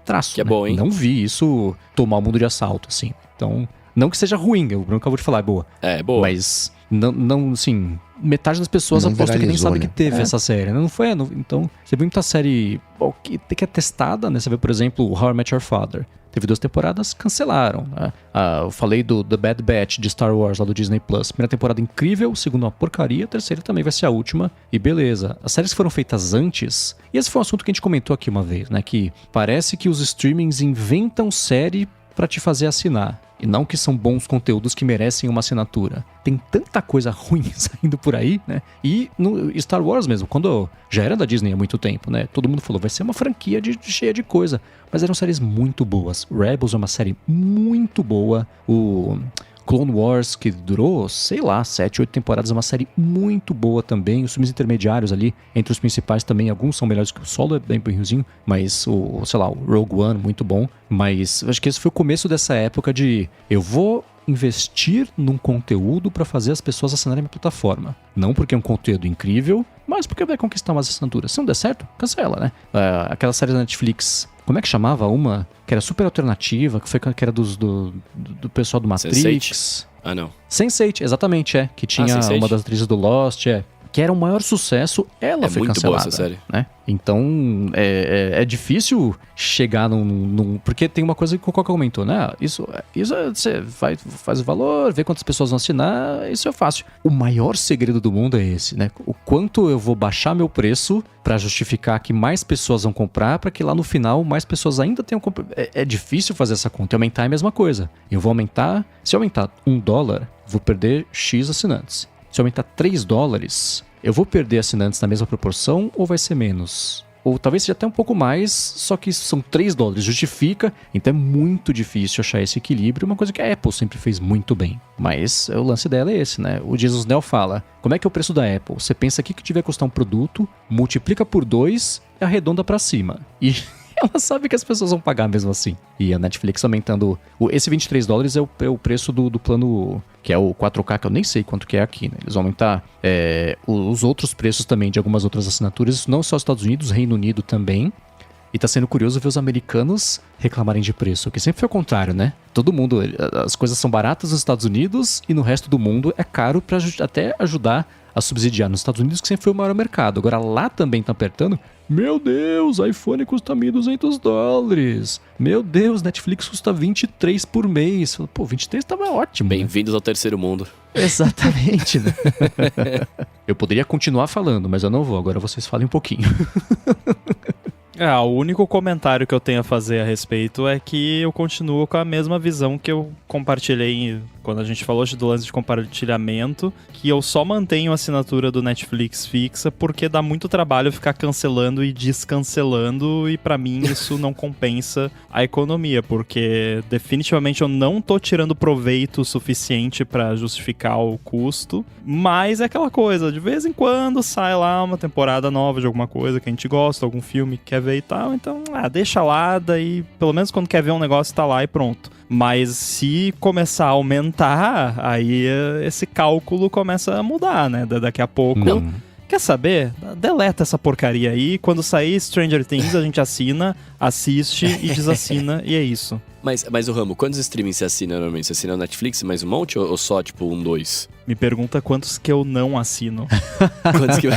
traço, que é bom, hein? Não vi isso tomar o mundo de assalto, assim. Então, Não que seja ruim, eu nunca vou te falar, é boa. É, boa. Mas, não assim, metade das pessoas Não aposto que nem viralizou, sabe né? que teve É. essa série. Não foi, então, você vê muita série que é testada, né? Você vê, por exemplo, How I Met Your Father. Teve 2 temporadas, cancelaram. Né? Eu falei do The Bad Batch de Star Wars, lá do Disney Plus. Primeira temporada incrível, segunda uma porcaria, a terceira também vai ser a última. E beleza. As séries foram feitas antes, e esse foi um assunto que a gente comentou aqui uma vez, né? Que parece que os streamings inventam série pra te fazer assinar. E não que são bons conteúdos que merecem uma assinatura. Tem tanta coisa ruim saindo por aí, né? E no Star Wars mesmo, quando já era da Disney há muito tempo, né? Todo mundo falou, vai ser uma franquia cheia de coisa. Mas eram séries muito boas. Rebels é uma série muito boa. O Clone Wars, que durou, sei lá, 7, 8 temporadas, é uma série muito boa também. Os filmes intermediários ali, entre os principais também, alguns são melhores que o Solo, é bem ruimzinho, mas o Rogue One, muito bom. Mas acho que esse foi o começo dessa época de eu vou investir num conteúdo pra fazer as pessoas assinarem minha plataforma. Não porque é um conteúdo incrível, mas porque vai conquistar umas assinaturas. Se não der certo, cancela, né? Aquela série da Netflix, como é que chamava uma? Que era super alternativa, que era do pessoal do Matrix. Sense8? Ah, não. Sense8, exatamente, que tinha Sense8? uma das atrizes do Lost, que era o maior sucesso, ela foi muito cancelada. boa essa série. Né? Então, é difícil chegar num... Porque tem uma coisa que o Coca comentou, né? Isso você faz o valor, vê quantas pessoas vão assinar, isso é fácil. O maior segredo do mundo é esse, né? O quanto eu vou baixar meu preço pra justificar que mais pessoas vão comprar, pra que lá no final mais pessoas ainda tenham comprado. É difícil fazer essa conta. E aumentar é a mesma coisa. Eu vou aumentar... Se eu aumentar $1, vou perder X assinantes. Se eu aumentar $3, eu vou perder assinantes na mesma proporção ou vai ser menos? Ou talvez seja até um pouco mais, só que são $3, justifica, então é muito difícil achar esse equilíbrio, uma coisa que a Apple sempre fez muito bem. Mas o lance dela é esse, né? O Jesus Nel fala, como é que é o preço da Apple? Você pensa aqui que tiver custar um produto, multiplica por 2 e arredonda pra cima. E... ela sabe que as pessoas vão pagar mesmo assim. E a Netflix aumentando... Esse $23 é o preço do plano, que é o 4K, que eu nem sei quanto que é aqui, né? Eles vão aumentar os outros preços também de algumas outras assinaturas. Isso não só os Estados Unidos, Reino Unido também. E tá sendo curioso ver os americanos reclamarem de preço, que sempre foi o contrário, né? Todo mundo... As coisas são baratas nos Estados Unidos e no resto do mundo é caro pra até ajudar a subsidiar. Nos Estados Unidos, que sempre foi o maior mercado. Agora lá também tá apertando... Meu Deus, iPhone custa $1.200. Meu Deus, Netflix custa 23 por mês. Pô, 23 tava ótimo. Bem-vindos ao terceiro mundo. Exatamente, né? Eu poderia continuar falando, mas eu não vou. Agora vocês falem um pouquinho. O único comentário que eu tenho a fazer a respeito é que eu continuo com a mesma visão que eu compartilhei quando a gente falou do lance de compartilhamento, que eu só mantenho a assinatura do Netflix fixa porque dá muito trabalho ficar cancelando e descancelando, e pra mim isso não compensa a economia, porque definitivamente eu não tô tirando proveito suficiente pra justificar o custo, mas é aquela coisa, de vez em quando sai lá uma temporada nova de alguma coisa que a gente gosta, algum filme que quer ver e tal, então deixa lá, daí pelo menos quando quer ver um negócio tá lá e pronto. Mas se começar a aumentar, aí esse cálculo começa a mudar, né? Daqui a pouco... Não. Quer saber? Deleta essa porcaria aí. Quando sair Stranger Things, a gente assina, assiste e desassina, e é isso. Mas o Ramo, quantos streamings você assina normalmente? Você assina o Netflix mais um monte ou só, tipo, 1, 2? Me pergunta quantos que eu não assino. Quantos que...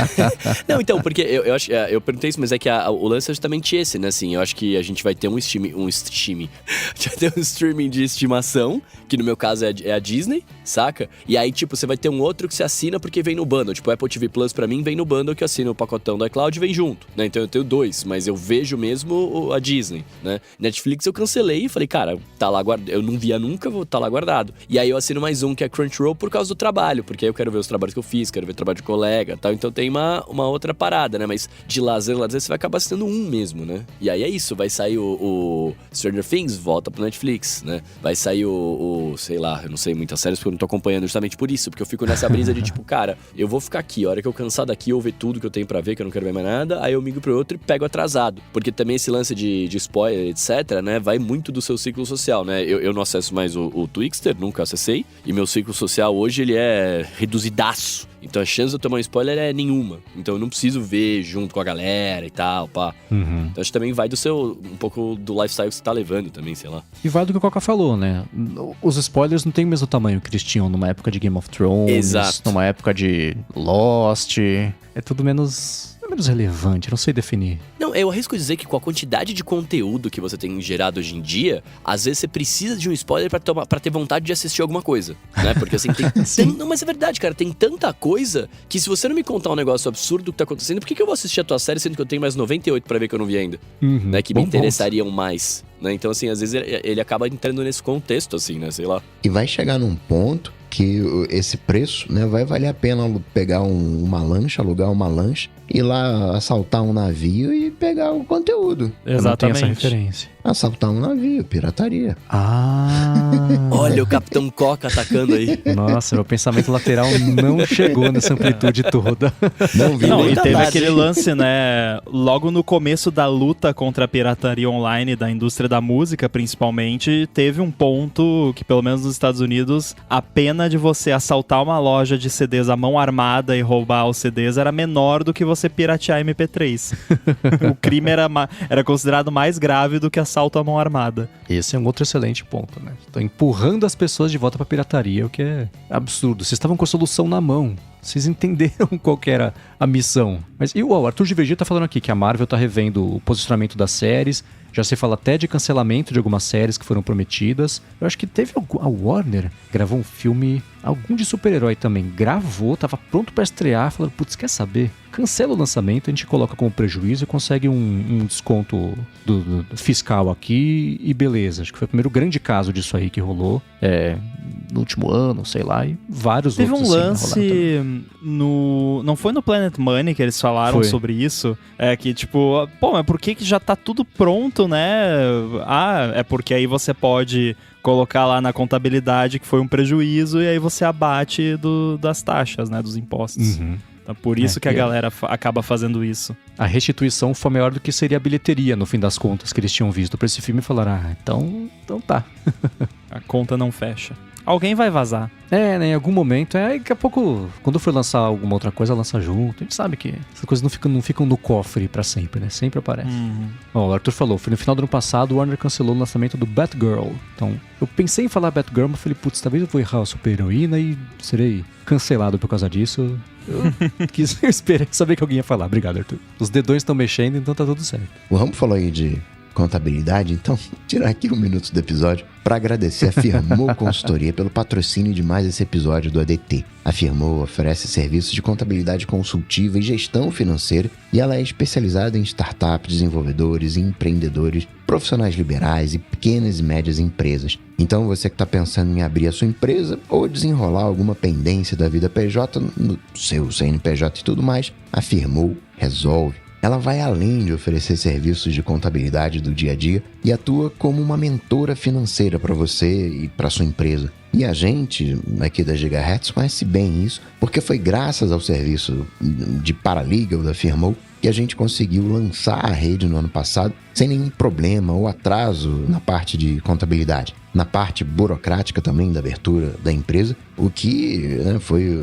Não, então, porque eu acho... Eu perguntei isso, mas é que o lance é justamente esse, né? Assim, eu acho que a gente vai ter um streaming... A gente vai ter um streaming de estimação, que no meu caso é a Disney, saca? E aí, tipo, você vai ter um outro que você assina porque vem no bundle. Tipo, o Apple TV Plus, pra mim, vem no bundle que eu assino o pacotão do iCloud e vem junto, né? Então eu tenho 2, mas eu vejo mesmo a Disney, né? Netflix eu cancelei e falei, cara, tá lá guardado. Eu não via nunca, tá lá guardado. E aí eu assino mais um, que é Crunchyroll, por causa do trabalho, porque aí eu quero ver os trabalhos que eu fiz, quero ver o trabalho de colega e tal. Então tem uma outra parada, né? Mas de lazer, você vai acabar assinando um mesmo, né? E aí é isso, vai sair o Stranger Things, volta pro Netflix, né? Vai sair sei lá, eu não sei muitas séries porque eu não tô acompanhando justamente por isso, porque eu fico nessa brisa de tipo, cara, eu vou ficar aqui, a hora que eu cansar daqui, eu ver tudo que eu tenho pra ver, que eu não quero ver mais nada, aí eu migro pro outro e pego atrasado. Porque também esse lance de spoiler, etc, né? Vai muito do seu ciclo social, né? Eu não acesso mais o Twixter, nunca acessei, e meu ciclo social hoje, ele é reduzidaço. Então a chance de eu tomar um spoiler é nenhuma. Então eu não preciso ver junto com a galera e tal, pá. Uhum. Então acho que também vai um pouco do lifestyle que você tá levando também, sei lá. E vai do que o Coca falou, né? Os spoilers não têm o mesmo tamanho que eles tinham numa época de Game of Thrones, Exato. numa época de Lost. É tudo menos relevante, não sei definir. Não, eu arrisco dizer que com a quantidade de conteúdo que você tem gerado hoje em dia, às vezes você precisa de um spoiler pra ter vontade de assistir alguma coisa, né? Porque assim, não, mas é verdade, cara, tem tanta coisa que se você não me contar um negócio absurdo que tá acontecendo, por que eu vou assistir a tua série sendo que eu tenho mais 98 pra ver que eu não vi ainda? Né? Que me interessariam mais, né? Então assim, às vezes ele acaba entrando nesse contexto, assim, né? Sei lá. E vai chegar num ponto que esse preço, né, vai valer a pena pegar uma lancha, alugar uma lancha, ir lá assaltar um navio e pegar o conteúdo. Eu não tenho essa referência. Assaltar um navio, pirataria. Olha o Capitão Coca atacando aí. Nossa, meu pensamento lateral não chegou nessa amplitude toda. Não, e teve aquele lance, né? Logo no começo da luta contra a pirataria online da indústria da música, principalmente, teve um ponto que, pelo menos nos Estados Unidos, a pena de você assaltar uma loja de CDs à mão armada e roubar os CDs era menor do que você piratear MP3. O crime era considerado mais grave do que assalto à mão armada. Esse é um outro excelente ponto, né? Estão empurrando as pessoas de volta pra pirataria, o que é absurdo. Vocês estavam com a solução na mão. Vocês entenderam qual que era a missão. Mas e o Arthur de Vegeta tá falando aqui que a Marvel tá revendo o posicionamento das séries. Já se fala até de cancelamento de algumas séries que foram prometidas. Eu acho que teve a Warner gravou um filme, algum de super-herói também. Gravou, tava pronto pra estrear. Falaram, putz, quer saber? Cancela o lançamento, a gente coloca como prejuízo e consegue um desconto do fiscal aqui e beleza. Acho que foi o primeiro grande caso disso aí que rolou no último ano, sei lá, e vários teve outros. Teve um lance não foi no Planet Money que eles falaram sobre isso? É que tipo, pô, mas por que já tá tudo pronto, né? É porque aí você pode colocar lá na contabilidade que foi um prejuízo e aí você abate das taxas, né? Dos impostos. Uhum. Então, por isso que a galera acaba fazendo isso. A restituição foi maior do que seria a bilheteria, no fim das contas, que eles tinham visto pra esse filme e falaram, então tá. A conta não fecha. Alguém vai vazar. Né, em algum momento. Daqui a pouco, quando for lançar alguma outra coisa, lança junto. A gente sabe que essas coisas não ficam no cofre pra sempre, né? Sempre aparece. Ó, o Arthur falou, foi no final do ano passado, o Warner cancelou o lançamento do Batgirl. Então, eu pensei em falar Batgirl, mas falei, putz, talvez eu vou errar a super-heroína e serei cancelado por causa disso. Eu esperei saber que alguém ia falar. Obrigado, Arthur. Os dedões estão mexendo, então tá tudo certo. O Rambo falou aí de contabilidade, então tirar aqui um minuto do episódio para agradecer a Firmou Consultoria pelo patrocínio de mais esse episódio do ADT. A Firmou oferece serviços de contabilidade consultiva e gestão financeira e ela é especializada em startups, desenvolvedores, empreendedores, profissionais liberais e pequenas e médias empresas. Então você que está pensando em abrir a sua empresa ou desenrolar alguma pendência da vida PJ no seu CNPJ e tudo mais, a Firmou resolve. Ela vai além de oferecer serviços de contabilidade do dia a dia e atua como uma mentora financeira para você e para sua empresa. E a gente, aqui da Gigahertz, conhece bem isso, porque foi graças ao serviço de paralegal da Firmou que a gente conseguiu lançar a rede no ano passado sem nenhum problema ou atraso na parte de contabilidade. Na parte burocrática também da abertura da empresa, o que foi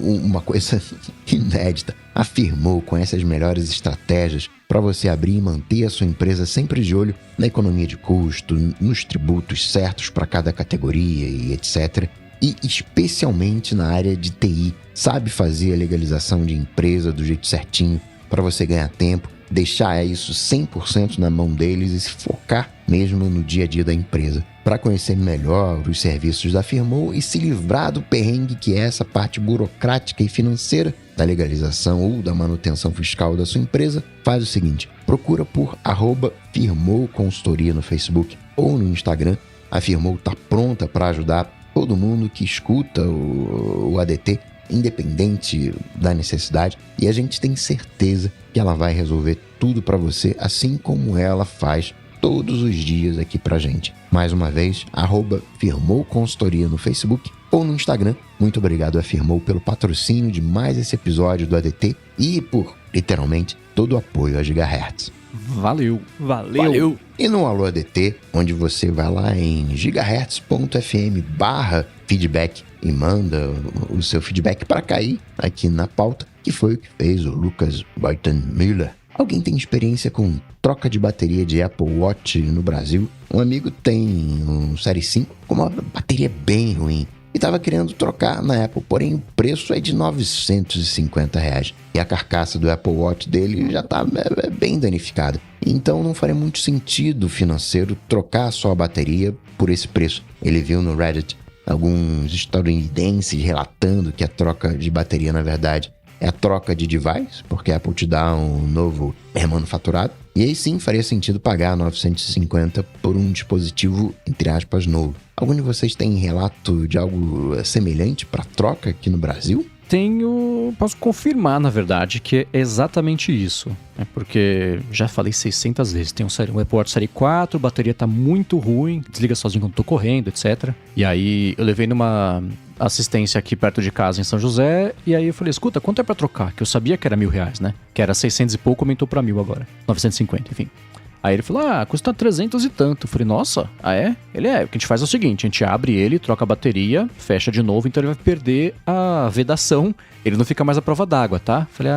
uma coisa inédita. A Firmou conhece as melhores estratégias para você abrir e manter a sua empresa sempre de olho na economia de custo, nos tributos certos para cada categoria e etc. E especialmente na área de TI, sabe fazer a legalização de empresa do jeito certinho para você ganhar tempo, deixar isso 100% na mão deles e se focar mesmo no dia a dia da empresa. Para conhecer melhor os serviços da Firmou e se livrar do perrengue que é essa parte burocrática e financeira da legalização ou da manutenção fiscal da sua empresa, faz o seguinte, procura por @Firmou Consultoria no Facebook ou no Instagram. A Firmou está pronta para ajudar todo mundo que escuta o ADT, independente da necessidade, e a gente tem certeza que ela vai resolver tudo para você, assim como ela faz todos os dias aqui pra gente. Mais uma vez, @Firmou Consultoria no Facebook ou no Instagram. Muito obrigado a Firmou pelo patrocínio de mais esse episódio do ADT e por, literalmente, todo o apoio a Gigahertz. Valeu. E no Alô ADT, onde você vai lá em gigahertz.fm/feedback e manda o seu feedback para cair aqui na pauta, que foi o que fez o Lucas Beutenmüller. Alguém tem experiência com troca de bateria de Apple Watch no Brasil? Um amigo tem um Série 5 com uma bateria bem ruim e estava querendo trocar na Apple, porém o preço é de R$950 e a carcaça do Apple Watch dele já está bem danificada. Então não faria muito sentido financeiro trocar só a bateria por esse preço. Ele viu no Reddit alguns estadunidenses relatando que a troca de bateria, na verdade, é a troca de device, porque a Apple te dá um novo remanufaturado. E aí sim faria sentido pagar R$950 por um dispositivo, entre aspas, novo. Algum de vocês tem relato de algo semelhante para troca aqui no Brasil? Posso confirmar, na verdade, que é exatamente isso. Porque já falei 600 vezes, tem um Apple Watch Série 4, a bateria tá muito ruim, desliga sozinho quando tô correndo, etc. E aí eu levei numa assistência aqui perto de casa em São José, e aí eu falei, escuta, quanto é pra trocar? Que eu sabia que era R$1.000, né? Que era 600 e pouco, aumentou pra 1.000 agora. 950, enfim. Aí ele falou, custa 300 e tanto. Eu falei, nossa, é? Ele o que a gente faz é o seguinte, a gente abre ele, troca a bateria, fecha de novo, então ele vai perder a vedação, ele não fica mais à prova d'água, tá? Eu falei,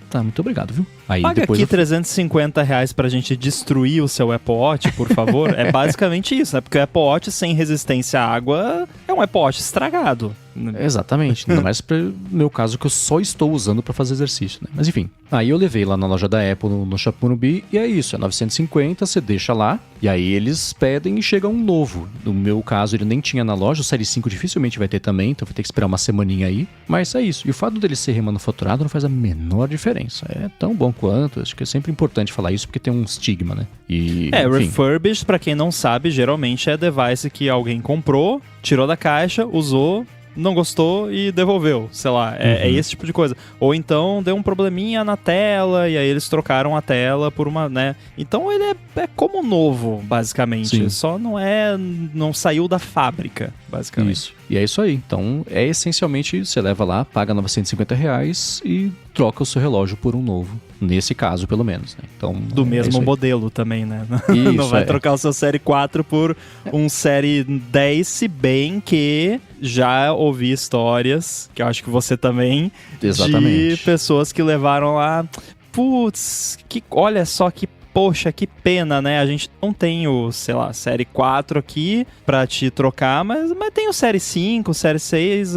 tá, muito obrigado, viu? Aí paga depois aqui R$350 pra gente destruir o seu Apple Watch, por favor. É basicamente isso, né? Porque o Apple Watch sem resistência à água é um Apple Watch estragado. Exatamente, ainda mais pro meu caso que eu só estou usando pra fazer exercício, né? Mas enfim, aí eu levei lá na loja da Apple no Shopping Morumbi e é isso, é 950, você deixa lá e aí eles pedem e chega um novo. No meu caso ele nem tinha na loja, o Série 5 dificilmente vai ter também, então vai ter que esperar uma semaninha aí, mas é isso. E o fato dele ser remanufaturado não faz a menor diferença, é tão bom quanto, acho que é sempre importante falar isso porque tem um estigma, né? E, enfim. Refurbished, pra quem não sabe, geralmente é device que alguém comprou, tirou da caixa, usou, não gostou e devolveu, sei lá, é esse tipo de coisa. Ou então deu um probleminha na tela e aí eles trocaram a tela por uma, né? Então ele é como novo, basicamente. Sim. Só não saiu da fábrica, basicamente. Isso. E é isso aí. Então, é essencialmente, você leva lá, paga R$950 e troca o seu relógio por um novo. Nesse caso, pelo menos, né? Então, do mesmo modelo também, né? Isso, não vai trocar o seu Série 4 por um Série 10, se bem que já ouvi histórias, que eu acho que você também, exatamente, de pessoas que levaram lá, putz, olha só que poxa, que pena, né? A gente não tem o, sei lá, Série 4 aqui pra te trocar, mas tem o Série 5, Série 6,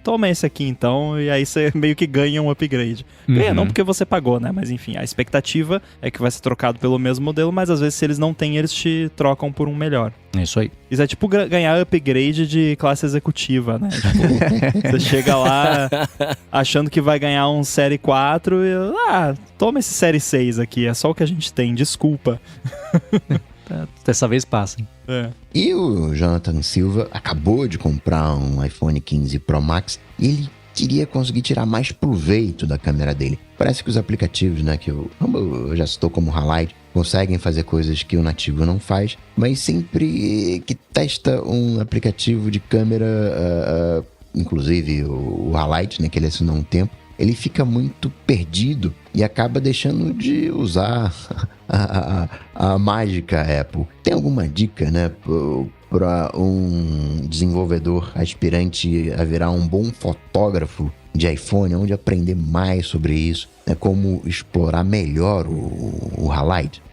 toma esse aqui então, e aí você meio que ganha um upgrade. Ganha não porque você pagou, né? Mas enfim, a expectativa é que vai ser trocado pelo mesmo modelo, mas às vezes se eles não têm, eles te trocam por um melhor. É isso aí. Isso é tipo ganhar upgrade de classe executiva, né? Tipo, você chega lá achando que vai ganhar um Série 4 e... toma esse Série 6 aqui, é só o que a gente tem, desculpa. Dessa vez passa. E o Jonathan Silva acabou de comprar um iPhone 15 Pro Max e ele queria conseguir tirar mais proveito da câmera dele. Parece que os aplicativos, né, que eu já citou como Halide, conseguem fazer coisas que o nativo não faz, mas sempre que testa um aplicativo de câmera, inclusive o Halide, né, que ele assinou há um tempo, ele fica muito perdido e acaba deixando de usar a mágica Apple. Tem alguma dica, né, para um desenvolvedor aspirante a virar um bom fotógrafo de iPhone, onde aprender mais sobre isso, né, como explorar melhor o Halide?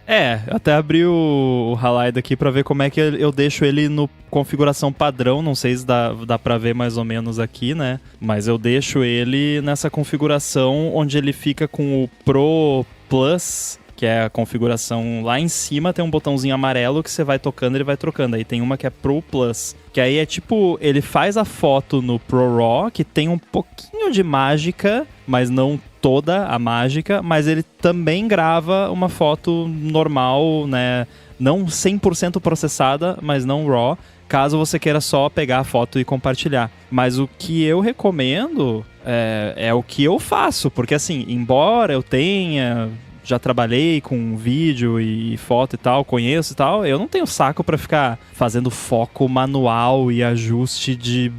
Até abri o Halide aqui pra ver como é que eu deixo ele no configuração padrão, não sei se dá pra ver mais ou menos aqui, né? Mas eu deixo ele nessa configuração onde ele fica com o Pro Plus, que é a configuração lá em cima, tem um botãozinho amarelo que você vai tocando, ele vai trocando. Aí tem uma que é Pro Plus, que aí é tipo, ele faz a foto no Pro RAW, que tem um pouquinho de mágica, mas não toda a mágica, mas ele também grava uma foto normal, né? Não 100% processada, mas não RAW, caso você queira só pegar a foto e compartilhar. Mas o que eu recomendo é o que eu faço, porque assim, embora eu já trabalhei com vídeo e foto e tal, conheço e tal, eu não tenho saco pra ficar fazendo foco manual e ajuste de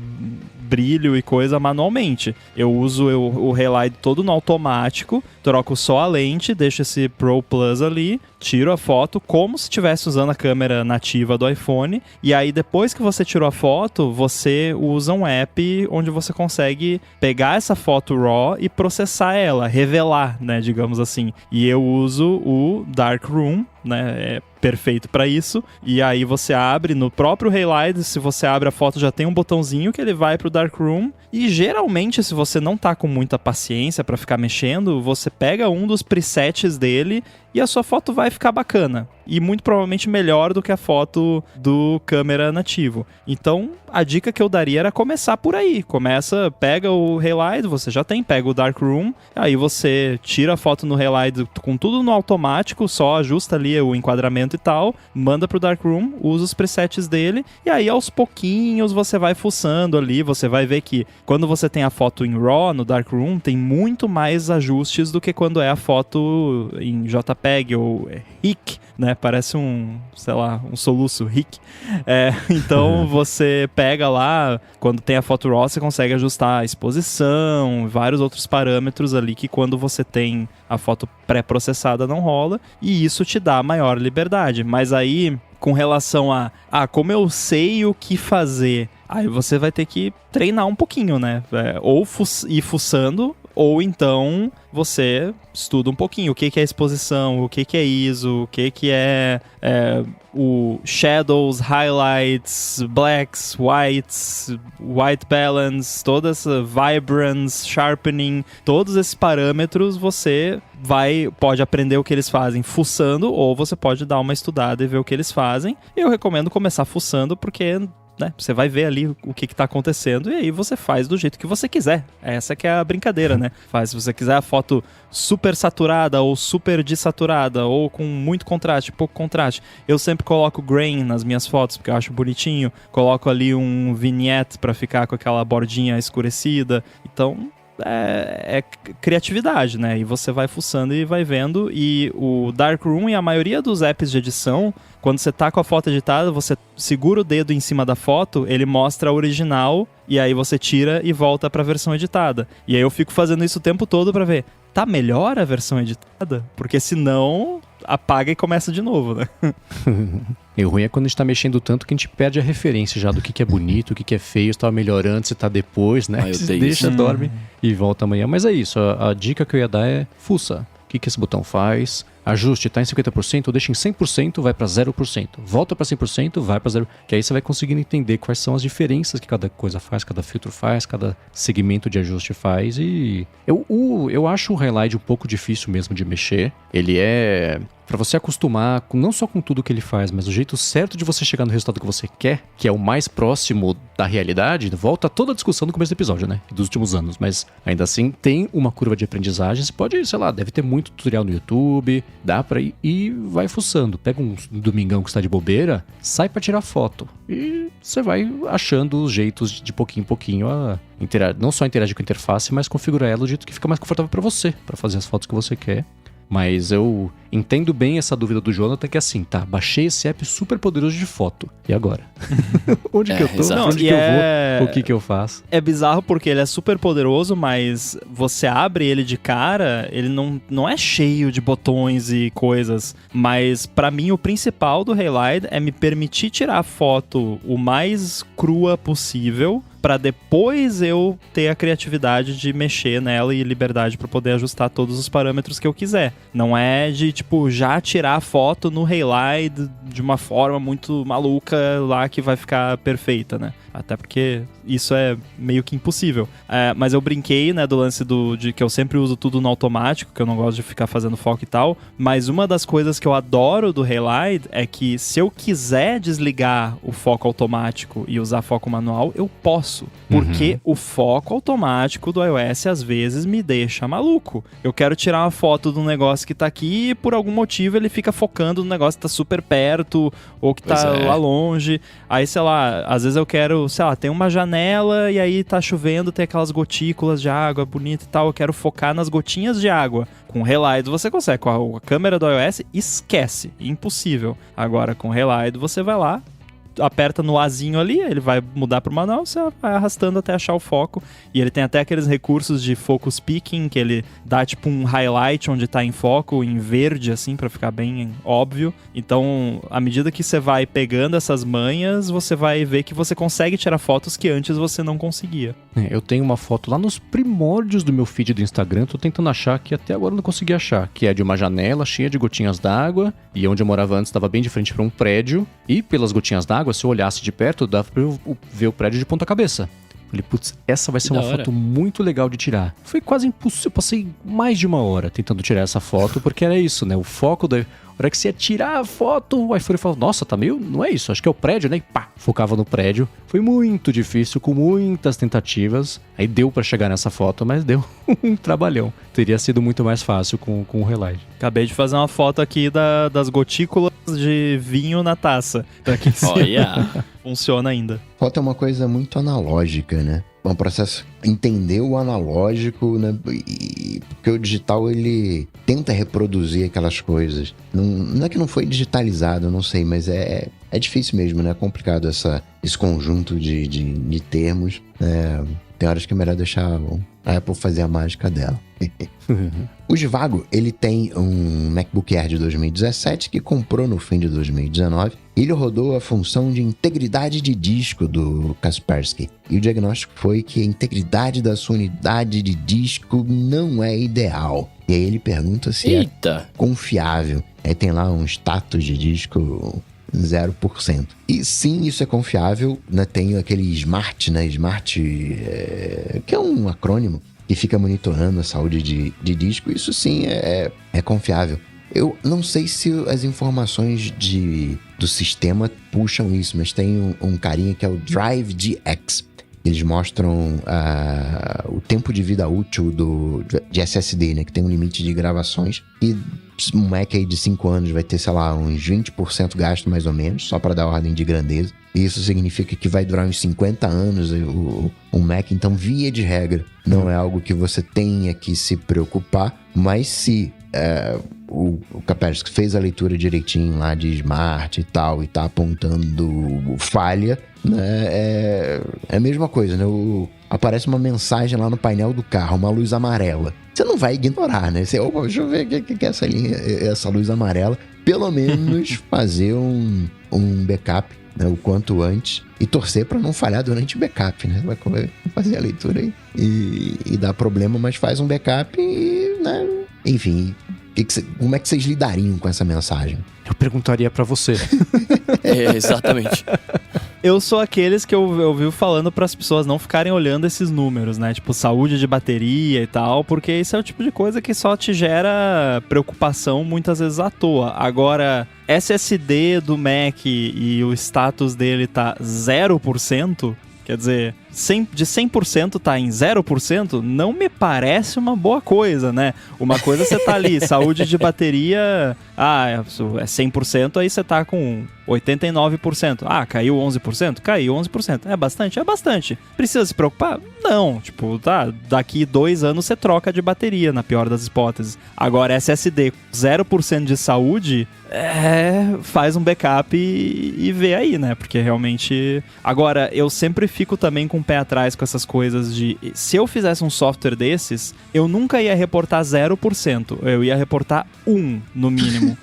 brilho e coisa manualmente. Eu uso o Halide todo no automático, troco só a lente, deixo esse Pro Plus ali, tiro a foto como se estivesse usando a câmera nativa do iPhone, e aí depois que você tirou a foto, você usa um app onde você consegue pegar essa foto RAW e processar ela, revelar, né, digamos assim. E eu uso o Darkroom, né, é perfeito para isso, e aí você abre no próprio Halide, se você abre a foto já tem um botãozinho que ele vai pro Darkroom, e geralmente se você não tá com muita paciência para ficar mexendo, você pega um dos presets dele e a sua foto vai ficar bacana. E muito provavelmente melhor do que a foto do câmera nativo. Então, a dica que eu daria era começar por aí. Pega o Halide, você já tem, pega o Darkroom, aí você tira a foto no Halide com tudo no automático, só ajusta ali o enquadramento e tal, manda pro Darkroom, usa os presets dele, e aí aos pouquinhos você vai fuçando ali, você vai ver que quando você tem a foto em RAW no Darkroom, tem muito mais ajustes do que quando é a foto em JPEG ou RIC, né? Parece um soluço, RIC. Então você pega lá, quando tem a foto RAW, você consegue ajustar a exposição, vários outros parâmetros ali que quando você tem a foto pré-processada não rola, e isso te dá maior liberdade. Mas aí, com relação a como eu sei o que fazer, aí você vai ter que treinar um pouquinho, né? Ou ir fuçando, ou então você estuda um pouquinho o que é exposição, o que é ISO, o que é o shadows, highlights, blacks, whites, white balance, toda essa vibrance, sharpening, todos esses parâmetros você pode aprender o que eles fazem fuçando, ou você pode dar uma estudada e ver o que eles fazem. Eu recomendo começar fuçando porque, né, você vai ver ali o que tá acontecendo e aí você faz do jeito que você quiser. Essa que é a brincadeira, né? Se você quiser a foto super saturada ou super desaturada ou com muito contraste, pouco contraste. Eu sempre coloco grain nas minhas fotos porque eu acho bonitinho. Coloco ali um vignette pra ficar com aquela bordinha escurecida. Então é criatividade, né? E você vai fuçando e vai vendo. E o Darkroom e a maioria dos apps de edição, quando você tá com a foto editada, você segura o dedo em cima da foto, ele mostra a original e aí você tira e volta pra versão editada. E aí eu fico fazendo isso o tempo todo pra ver, tá melhor a versão editada? Porque senão apaga e começa de novo, né? E o ruim é quando a gente tá mexendo tanto que a gente perde a referência já do que é bonito, o que é feio, se tá melhorando, se tá depois, né? Você deixa, dorme e volta amanhã. Mas é isso, a dica que eu ia dar é fuça. O que esse botão faz? Ajuste, tá em 50%, deixa em 100%, vai para 0%. Volta para 100%, vai para 0%. Que aí você vai conseguindo entender quais são as diferenças que cada coisa faz, cada filtro faz, cada segmento de ajuste faz. E eu acho o Halide um pouco difícil mesmo de mexer. Ele é para você acostumar não só com tudo que ele faz, mas o jeito certo de você chegar no resultado que você quer, que é o mais próximo da realidade. Volta toda a discussão do começo do episódio, né? Dos últimos anos. Mas ainda assim tem uma curva de aprendizagem. Você pode, sei lá, deve ter muito tutorial no YouTube. Dá pra ir e vai fuçando. Pega um domingão que está de bobeira, sai pra tirar foto. E você vai achando os jeitos de pouquinho em pouquinho não só interagir com a interface, mas configurar ela do jeito que fica mais confortável pra você, pra fazer as fotos que você quer. Mas eu entendo bem essa dúvida do Jonathan, que é assim, tá, baixei esse app super poderoso de foto. E agora? Onde que eu tô? Exato. Onde que eu vou? O que eu faço? É bizarro porque ele é super poderoso, mas você abre ele de cara, ele não é cheio de botões e coisas. Mas pra mim o principal do Halide é me permitir tirar a foto o mais crua possível, pra depois eu ter a criatividade de mexer nela e liberdade pra poder ajustar todos os parâmetros que eu quiser. Não é de, tipo, já tirar a foto no Halide de uma forma muito maluca lá que vai ficar perfeita, né? Até porque isso é meio que impossível. Mas eu brinquei, né, do lance de que eu sempre uso tudo no automático, que eu não gosto de ficar fazendo foco e tal. Mas uma das coisas que eu adoro do Halide é que se eu quiser desligar o foco automático e usar foco manual, eu posso. Porque o foco automático do iOS às vezes me deixa maluco. Eu quero tirar uma foto de um negócio que tá aqui e por algum motivo ele fica focando no negócio que tá super perto ou que tá lá longe. Aí, sei lá, às vezes eu quero, sei lá, tem uma janela e aí tá chovendo, tem aquelas gotículas de água bonita e tal, eu quero focar nas gotinhas de água. Com o Halide você consegue, com a câmera do iOS esquece, impossível. Agora com o Halide você vai lá, aperta no Azinho ali, ele vai mudar pro manual, você vai arrastando até achar o foco. E ele tem até aqueles recursos de focus picking, que ele dá tipo um highlight onde tá em foco, em verde, assim, pra ficar bem óbvio. Então, à medida que você vai pegando essas manhas, você vai ver que você consegue tirar fotos que antes você não conseguia. Eu tenho uma foto lá nos primórdios do meu feed do Instagram, tô tentando achar, que até agora eu não consegui achar, que é de uma janela cheia de gotinhas d'água, e onde eu morava antes estava bem de frente para um prédio, e pelas gotinhas d'água, se eu olhasse de perto, dava pra eu ver o prédio de ponta cabeça. Falei, putz, essa vai ser uma foto muito legal de tirar. Foi quase impossível, eu passei mais de 1 hora tentando tirar essa foto, porque era isso, né? O foco da... A hora que você ia tirar a foto, o iPhone falou, nossa, tá meio... Não é isso, acho que é o prédio, né? E pá, focava no prédio. Foi muito difícil, com muitas tentativas. Aí deu pra chegar nessa foto, mas deu um trabalhão. Teria sido muito mais fácil com o Relight. Acabei de fazer uma foto aqui das gotículas de vinho na taça. Daqui Olha! Funciona ainda. Foto é uma coisa muito analógica, né? É um processo entender o analógico, né? Porque o digital, ele tenta reproduzir aquelas coisas. Não é que não foi digitalizado, eu não sei, mas é difícil mesmo, né? É complicado esse conjunto de termos. Tem horas que é melhor deixar a Apple fazer a mágica dela. O Givago, ele tem um MacBook Air de 2017 que comprou no fim de 2019. Ele rodou a função de integridade de disco do Kaspersky. E o diagnóstico foi que a integridade da sua unidade de disco não é ideal. E aí ele pergunta se é confiável. Aí tem lá um status de disco 0%. E sim, isso é confiável, né? Tem aquele Smart, né? Smart, que é um acrônimo que fica monitorando a saúde de disco. Isso sim é confiável. Eu não sei se as informações do sistema puxam isso, mas tem um carinha que é o DriveGX. Eles mostram o tempo de vida útil de SSD, né? Que tem um limite de gravações. E um Mac aí de 5 anos vai ter, sei lá, uns 20% gasto mais ou menos, só para dar ordem de grandeza. E isso significa que vai durar uns 50 anos o Mac. Então, via de regra, não é algo que você tenha que se preocupar. Mas se o Kaspersky fez a leitura direitinho lá de Smart e tal, e tá apontando falha, né? É a mesma coisa, né? Aparece uma mensagem lá no painel do carro, uma luz amarela. Você não vai ignorar, né? Você, deixa eu ver o que é essa linha, essa luz amarela. Pelo menos fazer um backup, né, o quanto antes, e torcer para não falhar durante o backup, né? Vai fazer a leitura aí e dá problema, mas faz um backup e, né? Enfim, como é que vocês lidariam com essa mensagem? Eu perguntaria pra você. Exatamente. Eu sou aqueles que eu vivo falando para as pessoas não ficarem olhando esses números, né? Tipo, saúde de bateria e tal, porque isso é o tipo de coisa que só te gera preocupação muitas vezes à toa. Agora, SSD do Mac e o status dele tá 0%, quer dizer, de 100% tá em 0%, não me parece uma boa coisa, né? Uma coisa você tá ali, saúde de bateria, é 100%, aí você tá com 89%. Caiu 11%? Caiu 11%. É bastante? É bastante. Precisa se preocupar? Não. Tipo, daqui 2 anos você troca de bateria, na pior das hipóteses. Agora, SSD 0% de saúde, faz um backup e vê aí, né? Porque realmente... Agora, eu sempre fico também com o pé atrás com essas coisas de... Se eu fizesse um software desses, eu nunca ia reportar 0%. Eu ia reportar 1%, no mínimo.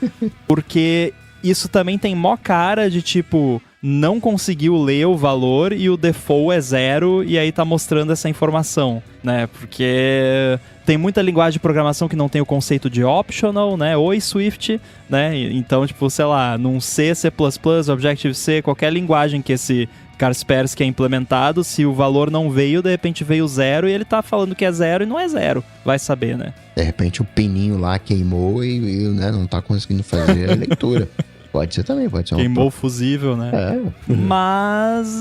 Porque isso também tem mó cara de, tipo... não conseguiu ler o valor e o default é 0 e aí tá mostrando essa informação, né? Porque tem muita linguagem de programação que não tem o conceito de optional, né? Oi, Swift, né? Então, tipo, sei lá, num C, C++, Objective-C, qualquer linguagem que esse Kaspersky é implementado, se o valor não veio, de repente veio 0 e ele tá falando que é 0 e não é 0. Vai saber, né? De repente o pininho lá queimou e né, não tá conseguindo fazer a leitura. Pode ser também, pode ser. Queimou o fusível, né? Mas,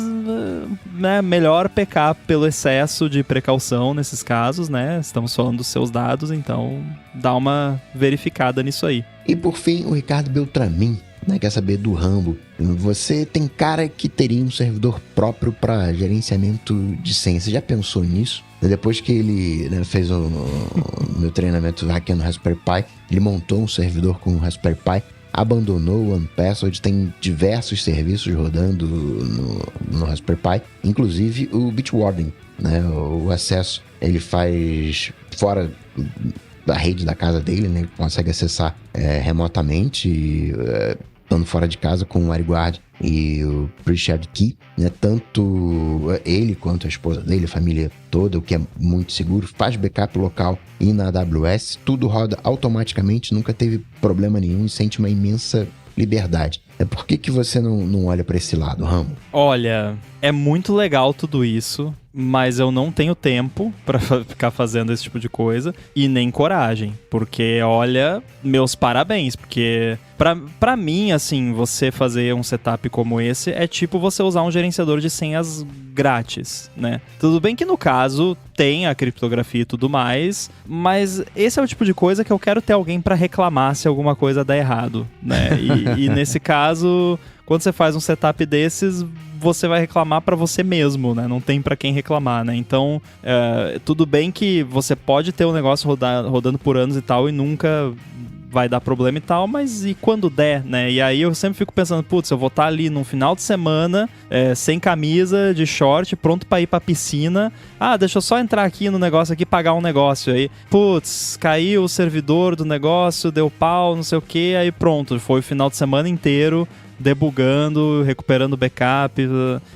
né, melhor pecar pelo excesso de precaução nesses casos, né? Estamos falando dos seus dados, então dá uma verificada nisso aí. E por fim, o Ricardo Beltramin, né, quer saber do Rambo. Você tem cara que teria um servidor próprio para gerenciamento de senha. Você já pensou nisso? Depois que ele, né, fez o meu treinamento hackeando Raspberry Pi, ele montou um servidor com o Raspberry Pi. abandonou o OnePassword, tem diversos serviços rodando no Raspberry Pi, inclusive o Bitwarden, né? O acesso ele faz fora da rede da casa dele, né? Ele consegue acessar remotamente, estando fora de casa com o WireGuard e o Pre-Shared Key, né? Tanto ele quanto a esposa dele, a família toda, o que é muito seguro, faz backup local e na AWS, tudo roda automaticamente, nunca teve problema nenhum e sente uma imensa liberdade. Por que você não olha para esse lado, Ramo? Olha, é muito legal tudo isso, mas eu não tenho tempo pra ficar fazendo esse tipo de coisa e nem coragem, porque olha, meus parabéns, porque pra mim, assim, você fazer um setup como esse é tipo você usar um gerenciador de senhas grátis, né? Tudo bem que no caso tem a criptografia e tudo mais, mas esse é o tipo de coisa que eu quero ter alguém pra reclamar se alguma coisa der errado, né? E nesse caso, quando você faz um setup desses, você vai reclamar pra você mesmo, né? Não tem pra quem reclamar, né? Então, tudo bem que você pode ter um negócio rodando por anos e tal e nunca vai dar problema e tal, mas e quando der, né? E aí eu sempre fico pensando, putz, eu vou estar ali num final de semana, sem camisa, de short, pronto pra ir pra piscina. Ah, deixa eu só entrar aqui no negócio aqui, pagar um negócio aí. Putz, caiu o servidor do negócio, deu pau, não sei o que, aí pronto, foi o final de semana inteiro debugando, recuperando backup.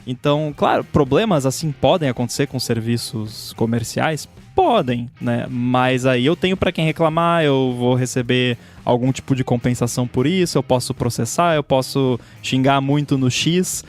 Então, claro, problemas assim podem acontecer com serviços comerciais? Podem, né? Mas aí eu tenho pra quem reclamar, eu vou receber algum tipo de compensação por isso, eu posso processar, eu posso xingar muito no X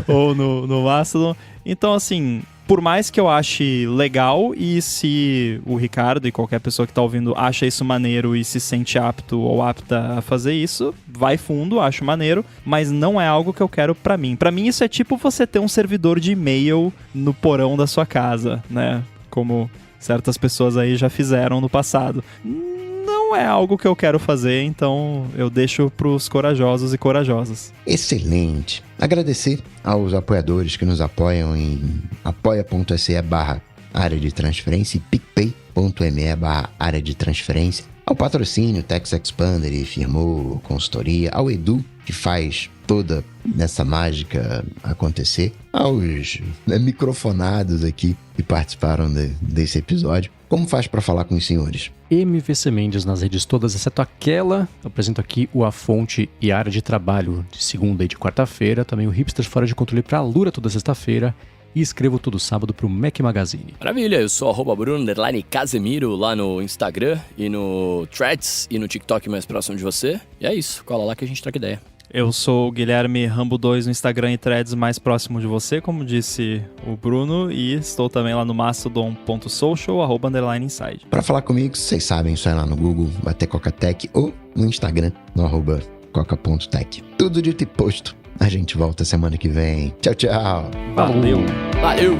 ou no Mastodon. Então, assim, por mais que eu ache legal, e se o Ricardo e qualquer pessoa que tá ouvindo acha isso maneiro e se sente apto ou apta a fazer isso, vai fundo, acho maneiro, mas não é algo que eu quero pra mim. Pra mim isso é tipo você ter um servidor de e-mail no porão da sua casa, né? Como certas pessoas aí já fizeram no passado. Não é algo que eu quero fazer, então eu deixo pros corajosos e corajosas. Excelente! Agradecer aos apoiadores que nos apoiam em apoia.se/área de transferência e picpay.me/área de transferência, ao patrocínio Tex Expander e Firmou Consultoria, ao Edu, que faz toda essa mágica acontecer, aos microfonados aqui que participaram desse episódio. Como faz para falar com os senhores? MVC Mendes nas redes todas, exceto aquela. Eu apresento aqui o A Fonte e a Área de Trabalho de segunda e de quarta-feira. Também o Hipsters Fora de Controle para a Lura toda sexta-feira. E escrevo todo sábado pro Mac Magazine. Maravilha, eu sou @Bruno_Casemiro lá no Instagram e no Threads e no TikTok mais próximo de você. E é isso, cola lá que a gente troca ideia. Eu sou o Guilherme Rambo2 no Instagram e Threads mais próximo de você, como disse o Bruno, e estou também lá no mastodon.social, @inside. Para falar comigo, vocês sabem, só ir lá no Google, bater Coca-Tech ou no Instagram, no @coca.tech. Tudo dito e posto. A gente volta semana que vem. Tchau, tchau. Valeu. Valeu.